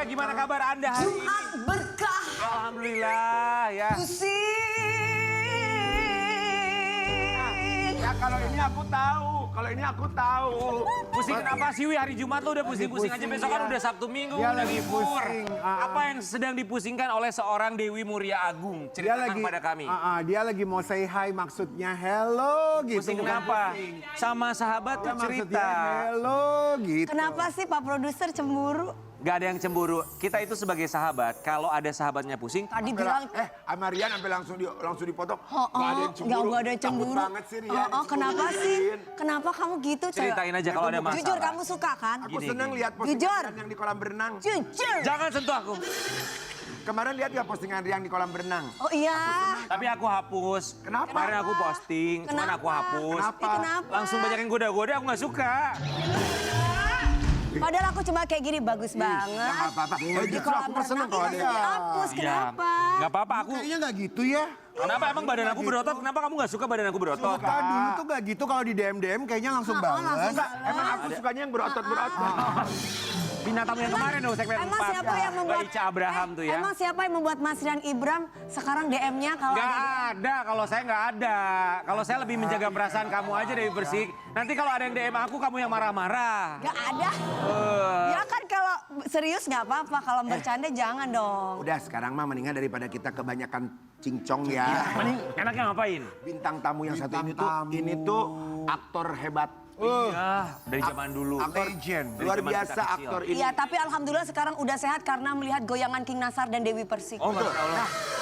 gimana kabar Anda hari ini? Jumat berkah. Alhamdulillah ya. Pusing. Ya kalau ini aku tahu, Pusing kenapa sih Wi? Hari Jumat lo udah pusing-pusing aja, besok kan udah Sabtu Minggu, Dia udah lagi libur. pusing. Apa yang sedang dipusingkan oleh seorang Dewi Muria Agung? Ceritakan pada kami. Dia lagi mau say hi maksudnya hello gitu. Pusing kenapa? Sama sahabat tuh Ya, maksudnya cerita. hello gitu. Kenapa sih Pak Produser cemburu? Gak ada yang cemburu. Kita itu sebagai sahabat, kalau ada sahabatnya pusing, Tadi bilang, sama Rian sampai langsung dipotong. oh, Gak ada yang cemburu. nggak ada yang cemburu. Takut banget sih Rian. Kenapa sih? Kenapa kamu gitu? ceritain aja kalau ada masalah. Jujur kamu suka kan? Aku seneng lihat Jujur. postingan yang di kolam berenang. Jujur. Jangan sentuh aku. Kemarin lihat ya postingan Rian di kolam berenang. Oh iya. Tapi aku hapus. Kenapa? Kemarin aku posting, cuman aku hapus. Kenapa? Langsung banyak yang goda-goda, aku gak suka. Padahal aku cuma kayak gini bagus banget. Nggak apa-apa. Justru aku mah seneng kalau ada yang... Dihapus, kenapa? Gak apa-apa, aku. Kayaknya nggak gitu ya. Kenapa emang badan aku berotot? Kenapa kamu gak suka badan aku berotot? Suka dulu tuh gak gitu kalau di DM kayaknya langsung balas. Emang aku sukanya yang berotot-berotot. Bintang tamu yang kemarin dong, segmen 4. Emang siapa yang membuat Mbak Ica Abraham tuh ya. Emang siapa yang membuat Mas Rian Ibram sekarang DM-nya kalau Gak ada ada, kalau saya gak ada. Kalau saya lebih menjaga perasaan kamu aja Dewi Persik. Nanti kalau ada yang DM aku, kamu yang marah-marah. Gak ada. Ya kan kalau serius nggak apa-apa, kalau bercanda jangan dong. Udah sekarang mah mendingan daripada kita kebanyakan cincong ya. Mending enaknya ngapain? Bintang tamu yang satu ini tuh aktor hebat. Iya, dari zaman dulu. Legend. Dari Luar zaman biasa kita kecil. aktor ini. Iya, tapi alhamdulillah sekarang udah sehat karena melihat goyangan King Nasar dan Dewi Persik. Oh, Masya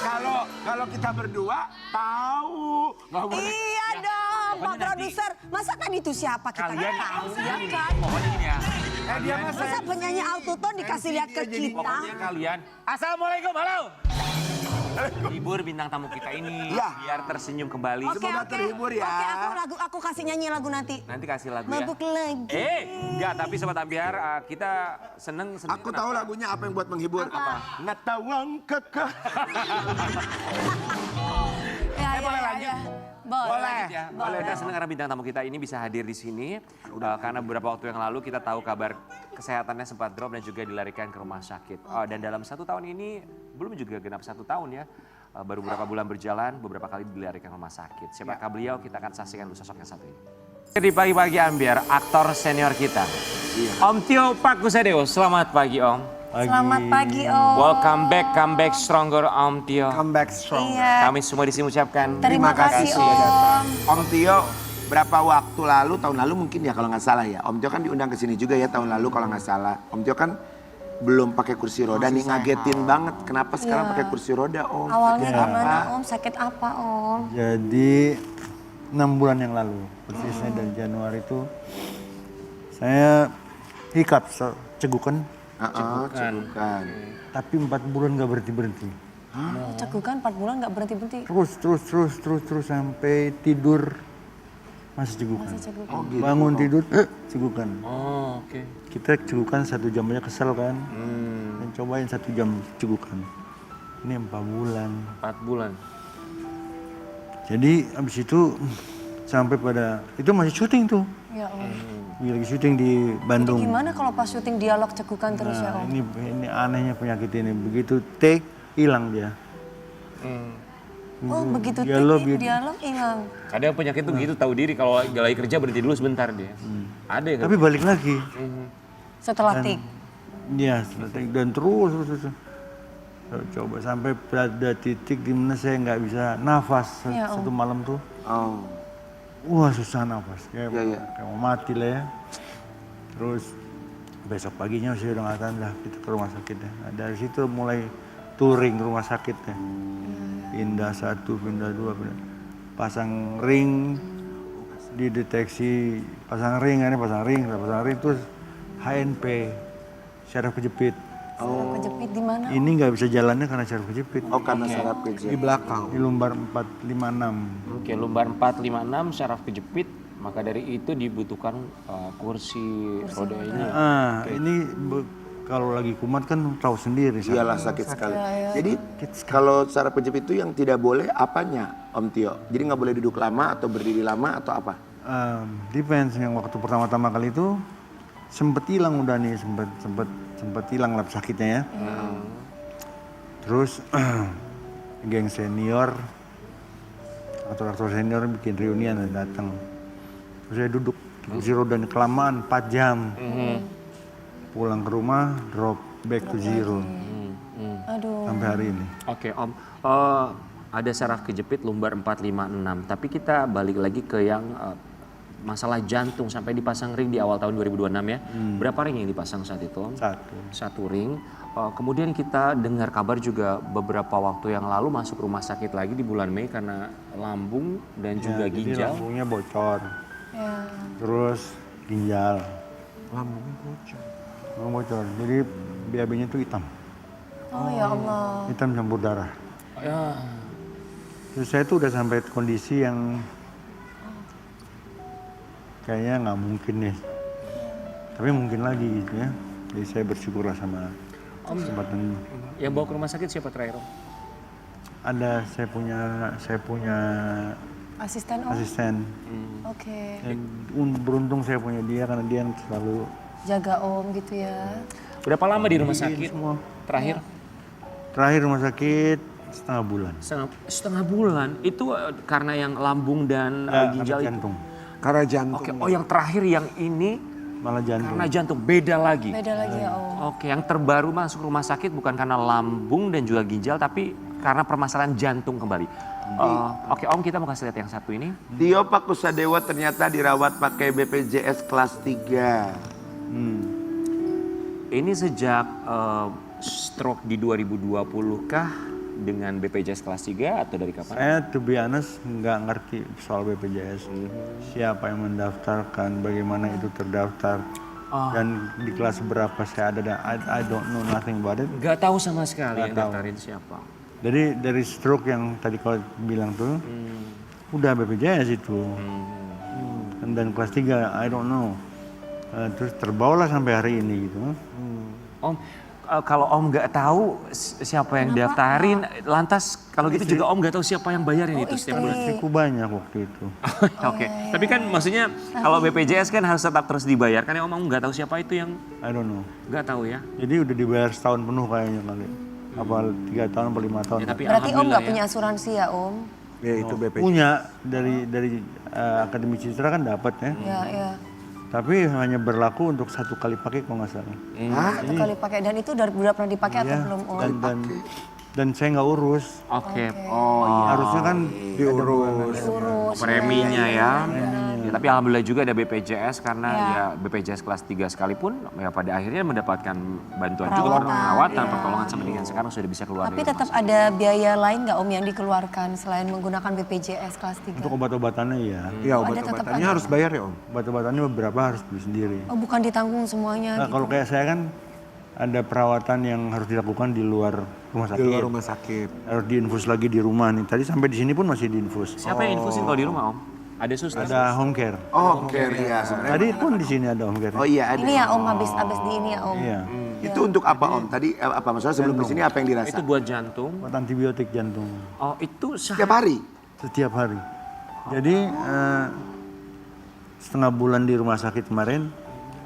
Allah. Kalau kita berdua tahu. Nggak boleh. Iya dong, Pak Pokoknya nanti- Produser. Masa kan itu siapa kita Kalian nggak tahu, ya gini, kan? pokoknya gini ya. Dia mah Masa penyanyi autotune dikasih lihat ke kita? Pokoknya kalian, Assalamualaikum, halo. Hibur bintang tamu kita ini, Ya. biar tersenyum kembali. Oke, Semoga oke. terhibur ya. Oke, aku kasih nyanyi lagu nanti. Nanti kasih lagu ya. Mabuk lagi. Enggak, tapi Sobat Ambiar, kita seneng. Aku tahu lagunya apa yang buat menghibur. Apa? Natawang kekeh. Ya, boleh lanjut? Boleh. Ya, boleh. Kita senang karena bintang tamu kita ini bisa hadir di sini. Karena beberapa waktu yang lalu kita tahu kabar kesehatannya sempat drop dan juga dilarikan ke rumah sakit. Dan dalam 1 tahun ini, belum juga genap 1 tahun ya. Baru beberapa bulan berjalan, beberapa kali dilarikan ke rumah sakit. Siapakah beliau? Kita akan saksikan dulu sosok yang satu ini. Di pagi-pagi Ambiar, aktor senior kita. Om Tio Pak Kusadeo, selamat pagi Om. Selamat pagi, Om. Welcome back stronger Om Tio. Come back strong. Iya. Kami semua di sini ucapkan Terima kasih, kasih Om. Om Tio, berapa waktu lalu, tahun lalu mungkin ya kalau nggak salah ya. Om Tio kan diundang ke sini juga ya tahun lalu kalau nggak salah. Om Tio kan belum pakai kursi roda nih, ngagetin banget. Kenapa sekarang Iya. pakai kursi roda Om? Awalnya Sakit gimana, apa? Om? Sakit apa, Om? Jadi 6 bulan yang lalu, persisnya dari Januari itu saya hikap, cegukan, Cegukan. tapi 4 bulan nggak berhenti. Cegukan 4 bulan nggak berhenti-berhenti. Terus sampai tidur masih cegukan. Masih cegukan. Oh gitu. Bangun tidur cegukan. Oh, oke. Kita cegukan 1 jam aja kesel kan. Dan cobain 1 jam cegukan. Ini 4 bulan. 4 bulan. Jadi abis itu sampai pada itu masih syuting tuh. Ya, Om. Lagi syuting di Bandung. Gimana kalau pas syuting dialog cegukan terus ya, Nah, Om? ini anehnya penyakit ini. Begitu take hilang dia. Oh, begitu Dialog tinggi, gitu. dialog hilang. Kadang penyakit tuh gitu tahu diri kalau lagi kerja berhenti dulu sebentar dia. Ada yang Tapi balik lagi. Setelah tik. Ya, dan terus. Coba sampai pada titik di mana saya nggak bisa nafas Ya, satu malam tuh. Oh. Wah, susah nafas. Kayak, Iya. kayak mau mati lah ya. Terus besok paginya saya udah nggak tahan lah kita ke rumah sakit ya. Nah, dari situ mulai touring rumah sakit ya. Pindah 1, pindah 2, pasang ring, dideteksi pasang ring terus HNP, syaraf kejepit. Saraf kejepit di mana? Ini nggak bisa jalannya karena syaraf kejepit. Oh karena saraf kejepit. Di belakang. Di lumbar 456. Oke, lumbar 456 syaraf kejepit, maka dari itu dibutuhkan kursi roda ini. Ini kalau lagi kumat kan tahu sendiri. Iyalah sakit sekali. Jadi kalau saraf kejepit itu yang tidak boleh apanya Om Tio? Jadi nggak boleh duduk lama atau berdiri lama atau apa? Depends, yang waktu pertama-tama kali itu sempet hilang udah nih, sempet sempat hilang lah sakitnya ya. Terus geng senior, aktor-aktor senior bikin reunian datang. Terus saya duduk di kursi roda kelamaan 4 jam. Pulang ke rumah, drop back to zero. Aduh. Sampai hari ini. Oke Om, ada saraf kejepit lumbar 4, 5, 6. Tapi kita balik lagi ke yang masalah jantung sampai dipasang ring di awal tahun 2026 ya. Berapa ring yang dipasang saat itu Om? 1 ring. Kemudian kita dengar kabar juga beberapa waktu yang lalu masuk rumah sakit lagi di bulan Mei karena lambung dan juga Jadi ginjal. lambungnya bocor. Ya. Terus ginjal. Lambungnya bocor. Lambung bocor. Jadi BAB-nya itu hitam. Oh ya Allah. Hitam campur darah. Ya. Terus saya tuh udah sampai kondisi yang kayaknya nggak mungkin nih. Tapi mungkin lagi gitu ya. Jadi saya bersyukurlah sama kesempatan ini. Yang bawa ke rumah sakit siapa terakhir Om? Ada saya punya Asisten Om. asisten. Oke. Dan beruntung saya punya dia karena dia yang selalu Jaga Om gitu ya. Berapa lama di rumah sakit semua. terakhir? Terakhir rumah sakit setengah bulan. Setengah bulan. Itu karena yang lambung dan ginjal itu? Jantung. Karena jantung. Oke, oh yang terakhir yang ini Malah jantung. karena jantung, beda lagi. Beda lagi ya Om. Oke, yang terbaru masuk rumah sakit bukan karena lambung dan juga ginjal, tapi karena permasalahan jantung kembali. Oke Om, kita mau kasih lihat yang satu ini. Tio Pakusadewa ternyata dirawat pakai BPJS kelas 3. Ini sejak stroke di 2020 kah dengan BPJS kelas 3 atau dari kapan? Saya to be honest nggak ngerti soal BPJS. Siapa yang mendaftarkan, bagaimana itu terdaftar. Dan di kelas berapa saya ada, I don't know nothing about it. Gak tahu sama sekali Nggak yang tahu. daftarin siapa. Dari stroke yang tadi kau bilang tuh, udah BPJS itu. Dan kelas 3, I don't know. Terus terbawalah sampai hari ini gitu. Om, kalau Om nggak tahu siapa yang daftarin, lantas kalau gitu juga Om nggak tahu siapa yang bayarin itu setiap bulan. Istriku banyak waktu itu. Oke, tapi kan maksudnya kalau BPJS kan harus tetap terus dibayar. Kan ya Om nggak tahu siapa itu yang I don't know. nggak tahu ya. Jadi udah dibayar setahun penuh kayaknya kali. Apa 3 tahun atau 5 tahun. Ya, tapi Berarti Om alhamdulillah nggak ya. punya asuransi ya Om? Ya itu BPJS. Punya dari Akademi Citra kan dapat ya. Ya, ya. Tapi hanya berlaku untuk 1 kali pakai kalau nggak salah. Satu kali pakai dan itu udah pernah dipakai atau Iya, belum Om? dan saya nggak urus. Oke, Harusnya kan Diurus. Urus. preminya ya. Ya, tapi alhamdulillah juga ada BPJS karena ya BPJS kelas 3 sekalipun ya pada akhirnya mendapatkan bantuan juga perawatan, pertolongan sampai dengan sekarang sudah bisa keluar Tapi dari tetap rumah ada biaya lain nggak Om yang dikeluarkan selain menggunakan BPJS kelas 3? Untuk obat-obatannya ya. Ya tetap obat-obatannya ada. harus bayar ya Om. Obat-obatannya beberapa harus beli sendiri. Oh bukan ditanggung semuanya Nah, gitu. kalau kayak saya kan ada perawatan yang harus dilakukan di luar rumah sakit. Di luar rumah sakit. Harus diinfus lagi di rumah nih. Tadi sampai di sini pun masih diinfus. Siapa yang infusin kalau di rumah Om? Ada suster? Ada home care. Oh care ya sebenarnya. Tadi pun di sini ada home care. Oh iya ada. Ini ya Om habis di ini ya Om. Iya. Itu untuk apa Om? Tadi apa maksudnya sebelum kesini apa yang dirasa? Itu buat jantung. Obat antibiotik jantung Oh itu Setiap hari? setiap hari. Jadi setengah bulan di rumah sakit kemarin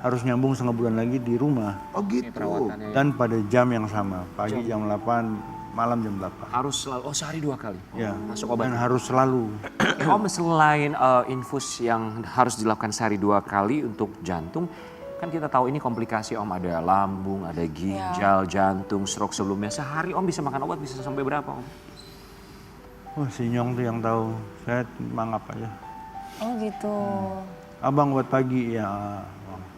harus nyambung setengah bulan lagi di rumah. Oh gitu. perawatannya. Dan pada jam yang sama, pagi jam 8, malam jam 8. Harus selalu, sehari 2 kali. Ya. Masuk obat. Dan harus selalu. Om selain infus yang harus dilakukan sehari 2 kali untuk jantung, kan kita tahu ini komplikasi Om, ada lambung, ada ginjal, jantung, stroke sebelumnya. Sehari Om bisa makan obat bisa sampai berapa Om? Wah, si Nyong tuh yang tahu. Saya mangap aja. Oh gitu. Abang buat pagi ya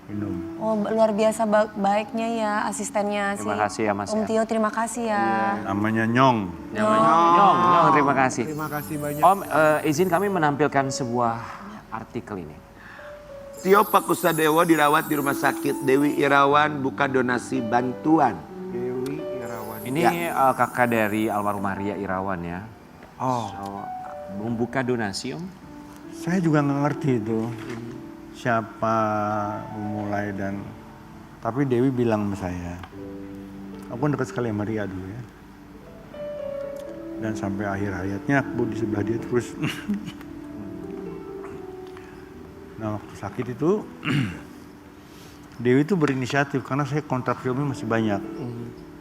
minum. Oh luar biasa baiknya ya asistennya Terima kasih ya, Mas, Om ya. Tio, terima kasih ya. Namanya Nyong. Nyong, terima kasih. Terima kasih banyak. Om, izin kami menampilkan sebuah artikel ini. Tio Pakusadewo dirawat di rumah sakit Dewi Irawan buka donasi bantuan. Dewi Irawan. Ini kakak dari almarhumah Ria Irawan ya. Oh. Membuka donasi Om. Saya juga nggak ngerti itu siapa memulai dan tapi Dewi bilang sama saya, aku dekat sekali sama Ria dulu ya. Dan sampai akhir hayatnya aku di sebelah dia terus. Nah waktu sakit itu Dewi itu berinisiatif karena saya kontrak filmnya masih banyak.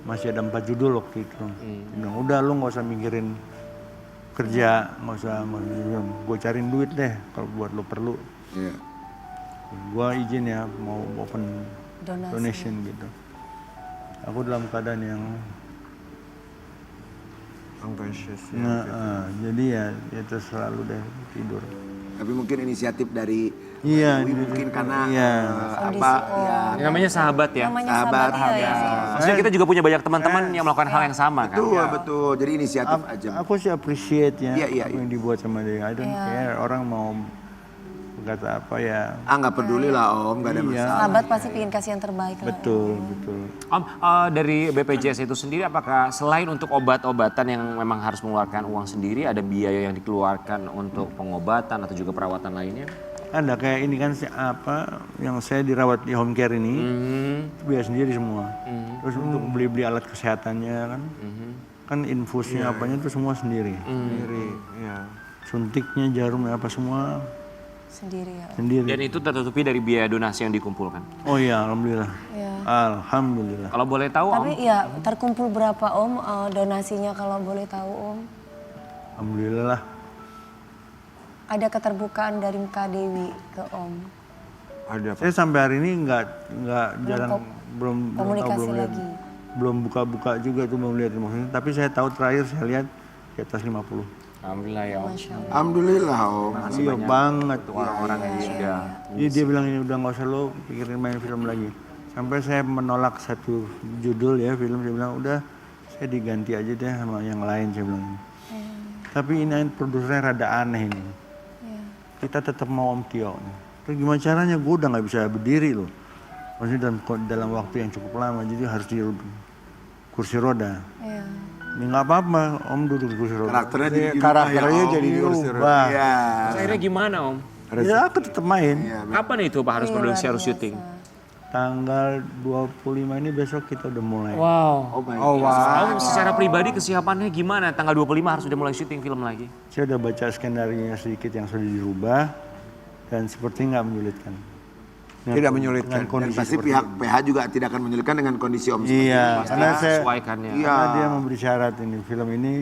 Masih ada 4 judul waktu itu. Dia bilang, udah lu nggak usah mikirin kerja, nggak usah, gue cariin duit deh kalau buat lo perlu. Iya. Gue izin ya mau open Donasi. donation gitu. Aku dalam keadaan yang Unconscious. jadi ya itu selalu deh tidur. Tapi mungkin inisiatif dari Iya, Dewi mungkin karena iya. apa ya. Ini namanya sahabat ya. Namanya Sahabat, sahabat ya. Maksudnya kita juga punya banyak teman-teman yang melakukan hal yang sama kan. Betul, betul. Jadi inisiatif aja. Aku sih appreciate ya Iya, apa yang dibuat sama dia. I don't care orang mau kata apa ya. Nggak peduli lah Om, nggak ada Iya. masalah. Sahabat pasti ingin kasih yang terbaik lah. Betul, betul. Om, dari BPJS itu sendiri apakah selain untuk obat-obatan yang memang harus mengeluarkan uang sendiri, ada biaya yang dikeluarkan untuk pengobatan atau juga perawatan lainnya? Ada kayak ini kan apa yang saya dirawat di home care ini biaya sendiri semua. Terus untuk beli-beli alat kesehatannya kan, kan infusnya apanya itu semua sendiri. Sendiri, ya. Suntiknya, jarumnya apa semua Sendiri ya. sendiri. Dan itu tertutupi dari biaya donasi yang dikumpulkan. Oh iya, alhamdulillah. Iya. Iya. Alhamdulillah. Kalau boleh tahu Om, Tapi ya terkumpul berapa Om donasinya kalau boleh tahu Om? Alhamdulillah lah. Ada keterbukaan dari Kak Dewi ke Om. Ada Pak. Saya sampai hari ini nggak jarang belum komunikasi belum lihat. lagi. Belum buka-buka juga tuh belum lihat maksudnya. Tapi saya tahu terakhir saya lihat di atas 50. alhamdulillah ya Om. Masya Allah. Alhamdulillah Om. Iya banget. Orang-orang yang sudah Jadi dia bilang ini udah nggak usah lo pikirin main film lagi. Sampai saya menolak satu judul ya film, saya bilang udah saya diganti aja deh sama yang lain saya bilang. Tapi ini produsernya rada aneh ini. Kita tetap mau Om Tio. Terus gimana caranya? Gue udah nggak bisa berdiri loh. Maksudnya dalam waktu yang cukup lama, jadi harus di kursi roda. Iya. Ini nggak apa-apa, Om duduk di kursi roda. Karakternya di Karakternya jadi kursi roda. Bah. Iya. akhirnya gimana Om? Ya aku tetap main. Kapan itu Pak harus produksi harus syuting? Tanggal 25 ini besok kita udah mulai. Wow. Oh my Oh God. wow. Om secara pribadi kesiapannya gimana? Tanggal 25 harus sudah mulai syuting film lagi. Saya udah baca skenario sedikit yang sudah dirubah dan seperti nggak menyulitkan. Tidak menyulitkan. Dengan Dan kondisi pasti seperti pihak PH juga tidak akan menyulitkan dengan kondisi Om. seperti Iya, ini. karena saya Sesuaikannya. karena dia memberi syarat ini film ini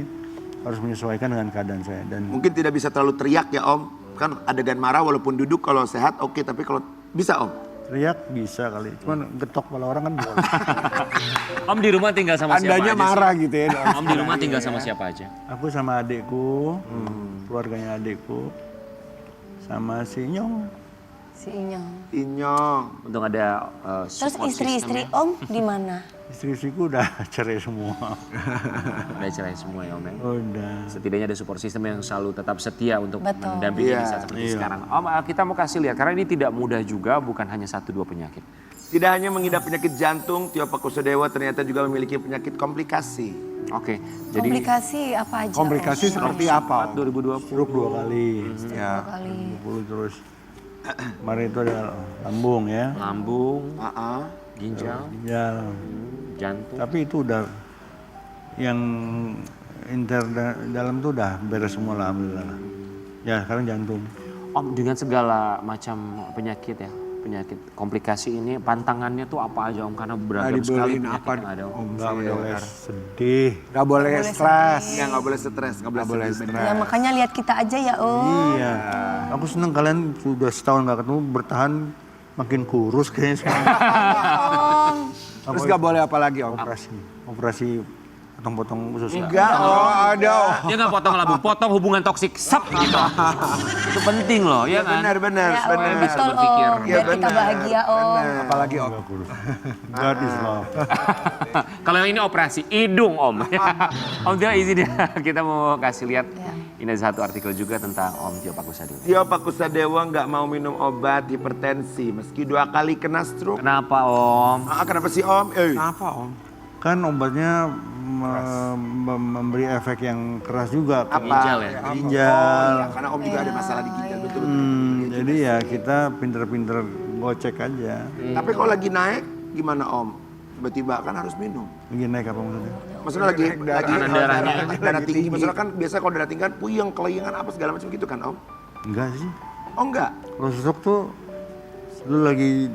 harus menyesuaikan dengan keadaan saya dan Mungkin tidak bisa terlalu teriak ya Om. Kan adegan marah walaupun duduk kalau sehat oke, tapi kalau bisa Om. teriak bisa kali, cuman getok kepala orang kan boleh. Om di rumah tinggal sama siapa Andanya aja marah sih? gitu ya. Om di rumah tinggal sama siapa aja? Aku sama adikku, keluarganya adikku, sama si Nyong. Si Inyong. Inyong. Untung ada Terus support istri-istri system Om di mana? Istri-istriku udah cerai semua. ya. Udah cerai semua ya Om ya. Udah. Setidaknya ada support system yang selalu tetap setia untuk Betul. mendampingi di Iya. saat seperti sekarang. Om kita mau kasih lihat karena ini tidak mudah juga, bukan hanya 1-2 penyakit. Tidak hanya mengidap penyakit jantung, Tio Pakusadewa ternyata juga memiliki penyakit komplikasi. Oke, jadi Komplikasi apa aja? Komplikasi Om? seperti apa? 2020. Stroke 2 kali, Ya. Kali. 20 terus. Kemarin itu ada lambung ya, lambung, ginjal, ginjal. jantung. Tapi itu udah yang dalam tuh udah beres semua lah, alhamdulillah. Ya sekarang jantung. Om dengan segala macam penyakit ya, penyakit komplikasi ini pantangannya tuh apa aja Om? Karena beragam sekali dibeliin penyakit apa, yang ada Om. Nggak boleh sedih. Gak boleh stres. Ya nggak boleh stres, nggak boleh sedih. Ya makanya lihat kita aja ya Om. Iya. Aku seneng kalian sudah setahun nggak ketemu bertahan makin kurus kayaknya semua. Terus gak boleh apa lagi Om? Operasi potong-potong usus. Enggak, Oh ada. Dia nggak potong lambung, potong hubungan toksik, sap gitu. Itu penting loh, ya kan? benar, Ya Om, benar. betul berpikir. Om. Biar kita benar, bahagia Om. Apalagi Om? God is love. Kalau yang ini operasi hidung Om. Om Tio izin ya, kita mau kasih lihat. Ya. Ini ada satu artikel juga tentang Om Tio Pakusadewa. Tio Pakusadewa nggak mau minum obat hipertensi meski 2 kali kena stroke. Kenapa Om? Kenapa sih Om? Kenapa Om? Kan obatnya memberi efek yang keras juga ke Ginjal ya? ginjal. Ya, karena Om juga ada masalah di ginjal betul. Jadi ya kita pinter-pinter gocek aja. Tapi kalau lagi naik gimana Om? Tiba-tiba kan harus minum. Lagi naik apa maksudnya? Maksudnya lagi Tekanan darahnya. darah tinggi. Maksudnya kan biasa kalau darah tinggi kan puyeng, kelingan apa segala macam gitu kan Om? Enggak sih. Oh enggak. Kalau stroke tuh lu lagi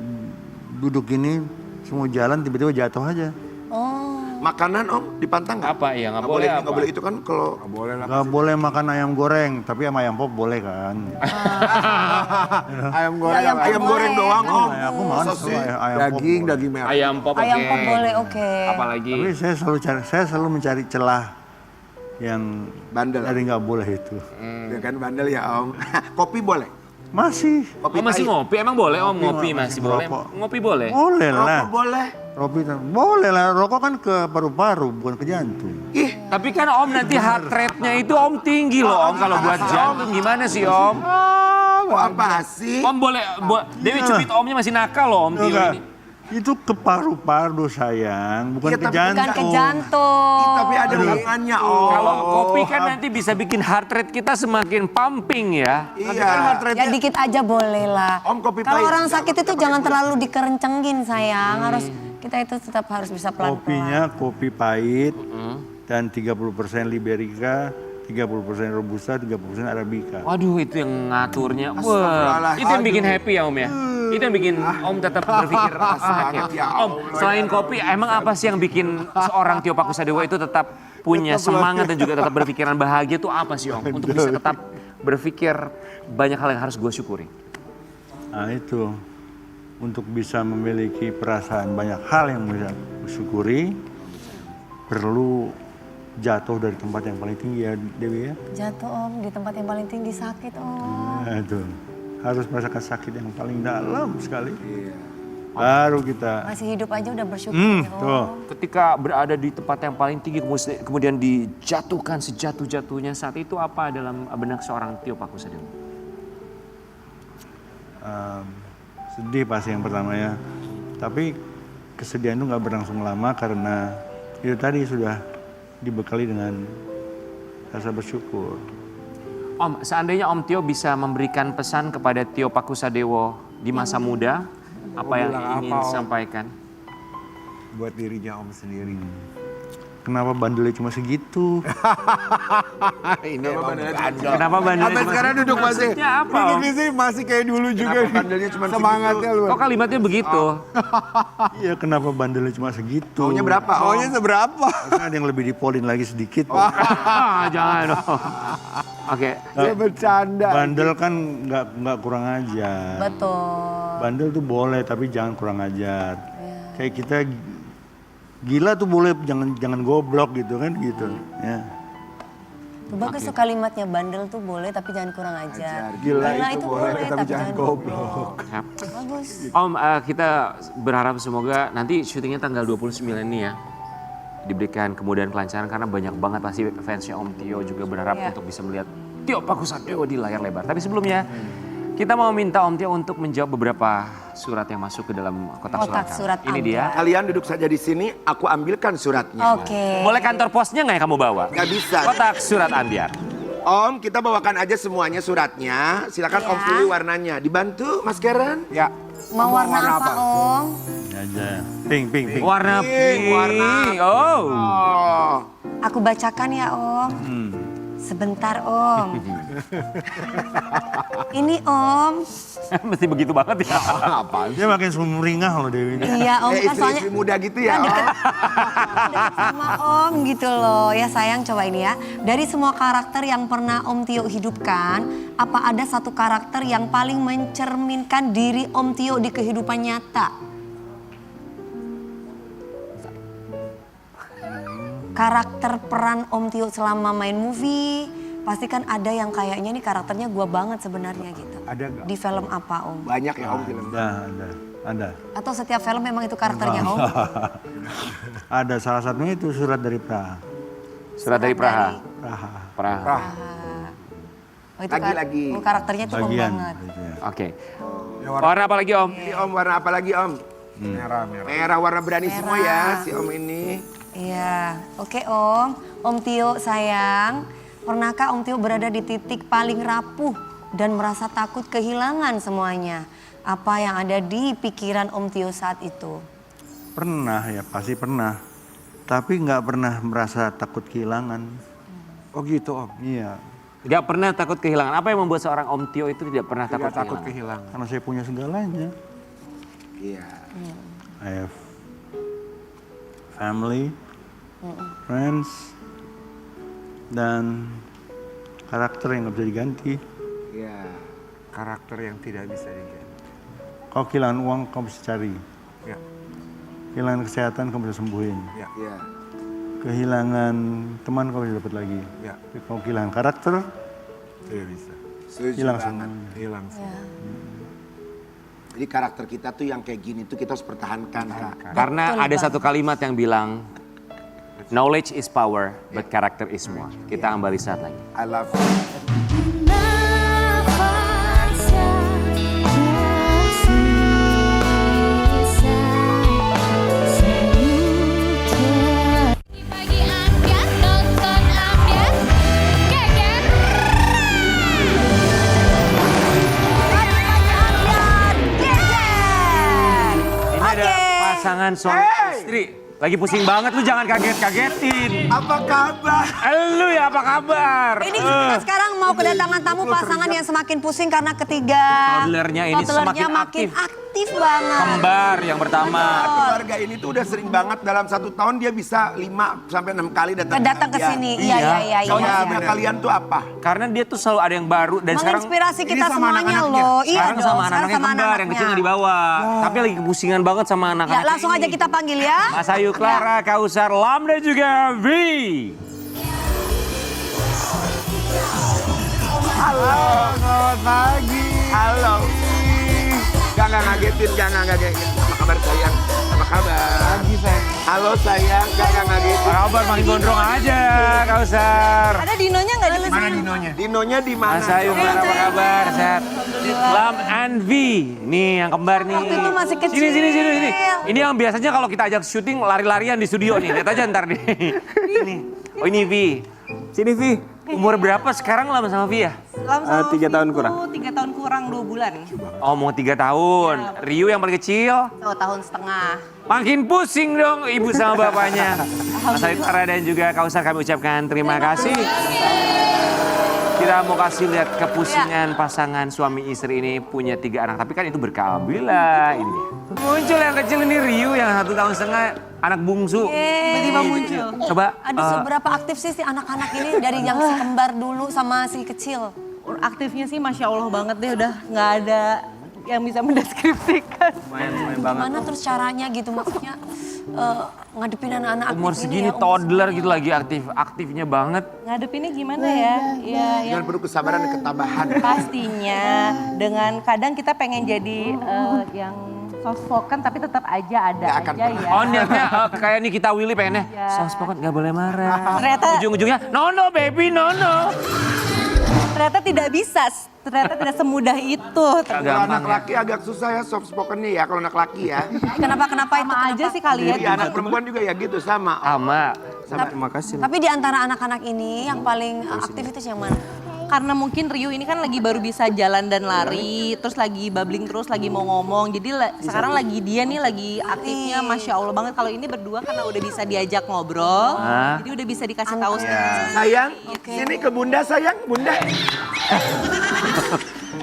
duduk gini, semua jalan tiba-tiba jatuh aja. Oh. Makanan Om dipantang nggak? Apa ya? Nggak boleh apa? Nggak boleh itu kan kalau Nggak boleh lah. Gak boleh makan ayam goreng, tapi sama ayam pop boleh kan. Ayam goreng. ayam ayam goreng doang Om. Aku makan Masa sama sih? ayam pop. Daging, boleh. daging merah. Ayam pop oke. Ayam pop boleh, oke. Apalagi? Tapi saya selalu mencari celah yang Bandel. dari nggak boleh itu. Ya kan bandel ya Om. Kopi boleh? Masih. Kopi Masih pahit? ngopi? Emang boleh Om? Ngopi masih masih boleh? merokok. Ngopi boleh? Boleh lah. Rokok boleh? Boleh lah, rokok kan ke paru-paru bukan ke jantung. Ih, Tapi kan Om nanti heart rate-nya itu Om tinggi loh Om. Kalau buat jantung gimana sih Om? kok apa sih? Om boleh, Dewi Cubit Omnya masih nakal loh Om Tio Enggak. ini. Itu ke paru-paru sayang, bukan Iya, ke tapi jantung. Bukan ke jantung. Tapi ada hubungannya Om. Kalau kopi kan nanti bisa bikin heart rate kita semakin pumping ya. Iya. Ya dikit aja boleh lah. Om, kopi Kalau pahit orang juga sakit itu pakai jangan gula. terlalu dikerencengin sayang. Harus kita itu tetap harus bisa pelan-pelan. Kopinya kopi pahit dan 30% Liberica, 30% Robusta, 30% Arabica. Waduh itu yang ngaturnya. Wah, Astagfirullahaladzim. itu yang bikin happy ya Om ya. Itu yang bikin Om tetap berpikir banget oke. ya Om, selain kopi, emang apa sih yang bikin seorang Tio Pakusadewo itu tetap punya semangat dan juga tetap berpikiran bahagia itu apa sih Om? Untuk bisa tetap berpikir banyak hal yang harus gue syukuri. Nah itu, untuk bisa memiliki perasaan banyak hal yang bisa disyukuri, perlu jatuh dari tempat yang paling tinggi ya Dewi ya. Jatuh Om di tempat yang paling tinggi sakit Om. Nah itu, harus merasakan sakit yang paling dalam sekali. Baru kita, Masih hidup aja udah bersyukur ya tuh. Om. Ketika berada di tempat yang paling tinggi kemudian dijatuhkan sejatuh-jatuhnya saat itu apa dalam benak seorang Tio Pakusadewo? Sedih pasti yang pertama ya. Tapi kesedihan itu nggak berlangsung lama karena itu tadi sudah dibekali dengan rasa bersyukur. Om, seandainya Om Tio bisa memberikan pesan kepada Tio Pakusadewo di masa muda, apa yang bilang ingin apa, Om? disampaikan? Buat dirinya Om sendiri. Kenapa bandelnya cuma segitu? Ini emang bandel. Kenapa bandelnya Sampai cuma sekarang segitu? duduk masih. Maksudnya apa, Duduk Om? di sini masih kayak dulu juga. Kenapa nih. bandelnya cuma Semangatnya lu. Kok kalimatnya begitu? Iya kenapa bandelnya cuma segitu? Maunya berapa Om? Maunya seberapa? Harusnya ada yang lebih dipolin lagi sedikit. Jangan dong. Oke. Dia bercanda. Bandel kan nggak kurang ajar. Betul. Bandel tuh boleh tapi jangan kurang ajar. Kayak kita gila tuh boleh, jangan goblok gitu kan gitu. Ya. Tuh bagus tuh kalimatnya bandel tuh boleh tapi jangan kurang ajar. Gila itu boleh tapi jangan goblok. Siap. Bagus. Om, kita berharap semoga nanti syutingnya tanggal 29 ini ya. Diberikan kemudahan kelancaran karena banyak banget pasti fansnya Om Tio juga berharap Iya. untuk bisa melihat Tio Pakusadewo di layar lebar. Tapi sebelumnya kita mau minta Om Tio untuk menjawab beberapa surat yang masuk ke dalam kotak Kotak surat Ini Anda. dia. Kalian duduk saja di sini, aku ambilkan suratnya. Oke. Boleh kantor posnya nggak yang kamu bawa? Nggak bisa. Kotak surat Ambiar. Om, kita bawakan aja semuanya suratnya. Silakan Om Ya. pilih warnanya. Dibantu Mas Karen? Ya. Mau warna apa Om? Ini aja. Pink. Warna pink. Oh. Oh. Aku bacakan ya Om. Sebentar Om. Ini Om. Mesti begitu banget ya. Dia makin sumringah loh Dewi. Iya Om kan soalnya Istri-istri muda gitu ya kan Om? deket sama Om gitu loh. Ya sayang coba ini ya. Dari semua karakter yang pernah Om Tio hidupkan, apa ada satu karakter yang paling mencerminkan diri Om Tio di kehidupan nyata? Karakter peran Om Tio selama main movie, pasti kan ada yang kayaknya nih karakternya gua banget sebenarnya gitu. Ada nggak? Di film apa Om? Banyak ya Om film. Ada. Atau setiap film memang itu karakternya Om? Ada salah satunya itu surat dari Praha. Surat dari Praha. Praha. Oh, itu Lagi-lagi. oh, karakternya tuh Om Bagian. banget. Gitu ya. Oke. Warna apa lagi Om? Ini Om warna apa lagi Om? Merah. Merah warna berani semua ya si Om ini. Iya, oke Om. Om Tio sayang, pernahkah Om Tio berada di titik paling rapuh dan merasa takut kehilangan semuanya? Apa yang ada di pikiran Om Tio saat itu? Pernah ya, pasti pernah. Tapi nggak pernah merasa takut kehilangan. Oh gitu Om. Iya, Gak pernah takut kehilangan. Apa yang membuat seorang Om Tio itu tidak pernah Tidak takut takut kehilangan? kehilangan. karena saya punya segalanya. Iya. I have family, friends, dan karakter yang nggak bisa diganti. Iya. Karakter yang tidak bisa diganti. Kau kehilangan uang, kau bisa cari. Ya, Kehilangan kesehatan, kau bisa sembuhin. ya, Iya. Kehilangan teman, kau bisa dapat lagi. ya, Tapi kau kehilangan karakter, tidak bisa. Setuju hilang banget. semuanya. Hilang semua. Jadi karakter kita tuh yang kayak gini tuh kita harus pertahankan, Kak. Karena ada satu kalimat yang bilang, knowledge is power, but character is more. Kita kembali saat lagi. I love you. Pagi ambiar, nonton ambiar, geger. Ini ada pasangan suami istri. Lagi pusing banget, lu jangan kaget-kagetin. Apa kabar? Lu ya apa kabar? Ini kita sekarang mau kedatangan tamu pasangan yang semakin pusing karena ketiga Toddlernya ini toddlernya semakin makin aktif. aktif banget. Kembar yang pertama. Keluarga ini tuh udah sering banget dalam 1 tahun dia bisa 5 sampai 6 kali datang. Datang ke sini. Iya. Soalnya kalian tuh apa? Karena dia tuh selalu ada yang baru dan sekarang Menginspirasi kita ini sama semuanya anak-anaknya. loh. Iya sekarang dong, sama sekarang anak-anaknya sama kembar yang anak-anaknya. kecilnya di bawah. Tapi lagi kepusingan banget sama Ya anak-anak. langsung aja kita panggil ya. Mas Ayu, Clara, Kausar, Lam dan juga V. Halo, selamat pagi. Halo. Gak ngagetin, gak ngagetin. Apa kabar sayang? Apa kabar? Pagi sayang. Halo sayang, gak ngagetin. Apa kabar makin gondrong aja, Kausar. Ada Dinonya nggak di Mana Dinonya? Dinonya di mana? Mas Ayu, Clara, apa kabar? Sehat. Lam and V. Nih yang kembar nih. Waktu itu masih kecil. Sini. Ini yang biasanya kalau kita ajak syuting lari-larian di studio nih. Lihat aja ntar nih. Ini. Oh ini V. Sini, Vi. Umur berapa sekarang Lam sama V ya? 3 tahun kurang. 3 tahun kurang 2 bulan. Oh mau 3 tahun. Rio yang paling kecil. 2 tahun setengah. Makin pusing dong ibu sama bapaknya. Mas Ayu, Clara dan juga Kausar kami ucapkan terima kasih. Kita mau kasih lihat kepusingan pasangan suami istri ini punya 3 anak. Tapi kan itu berkelambilan ini. Muncul yang kecil ini Rio yang 1 tahun setengah anak bungsu. Tiba-tiba muncul. Coba Aduh seberapa aktif sih si anak-anak ini dari yang si kembar dulu sama si kecil. Aktifnya sih Masya Allah banget deh, udah nggak ada yang bisa mendeskripsikan. Gimana terus caranya gitu maksudnya ngadepin anak-anak aktif umur ini segini ya, toddler gitu lagi aktifnya banget. Ngadepinnya gimana ya? Ya yang Jangan perlu kesabaran dan ketabahan. pastinya dengan kadang kita pengen jadi yang soft spoken tapi tetap aja ada Nggak akan aja pernah. ya. Oh niatnya kayak Nikita Willy pengennya Iya. soft spoken gak boleh marah. Ternyata Ujung-ujungnya no baby no. ternyata tidak bisa, ternyata tidak semudah itu. Kalau Gampang anak ya. laki agak susah ya soft spokennya ya kalau anak laki ya. Kenapa itu? Sama aja sih kalian. Jadi anak perempuan juga ya gitu sama. Sama. Terima kasih. Tapi di antara anak-anak ini yang paling aktif itu yang mana? Karena mungkin Rio ini kan lagi baru bisa jalan dan lari, terus lagi babbling terus, lagi mau ngomong. Jadi sekarang lagi dia nih lagi aktifnya Masya Allah banget. Kalau ini berdua karena udah bisa diajak ngobrol, Hah? jadi udah bisa dikasih tahu Sayang, sini ke bunda sayang, bunda.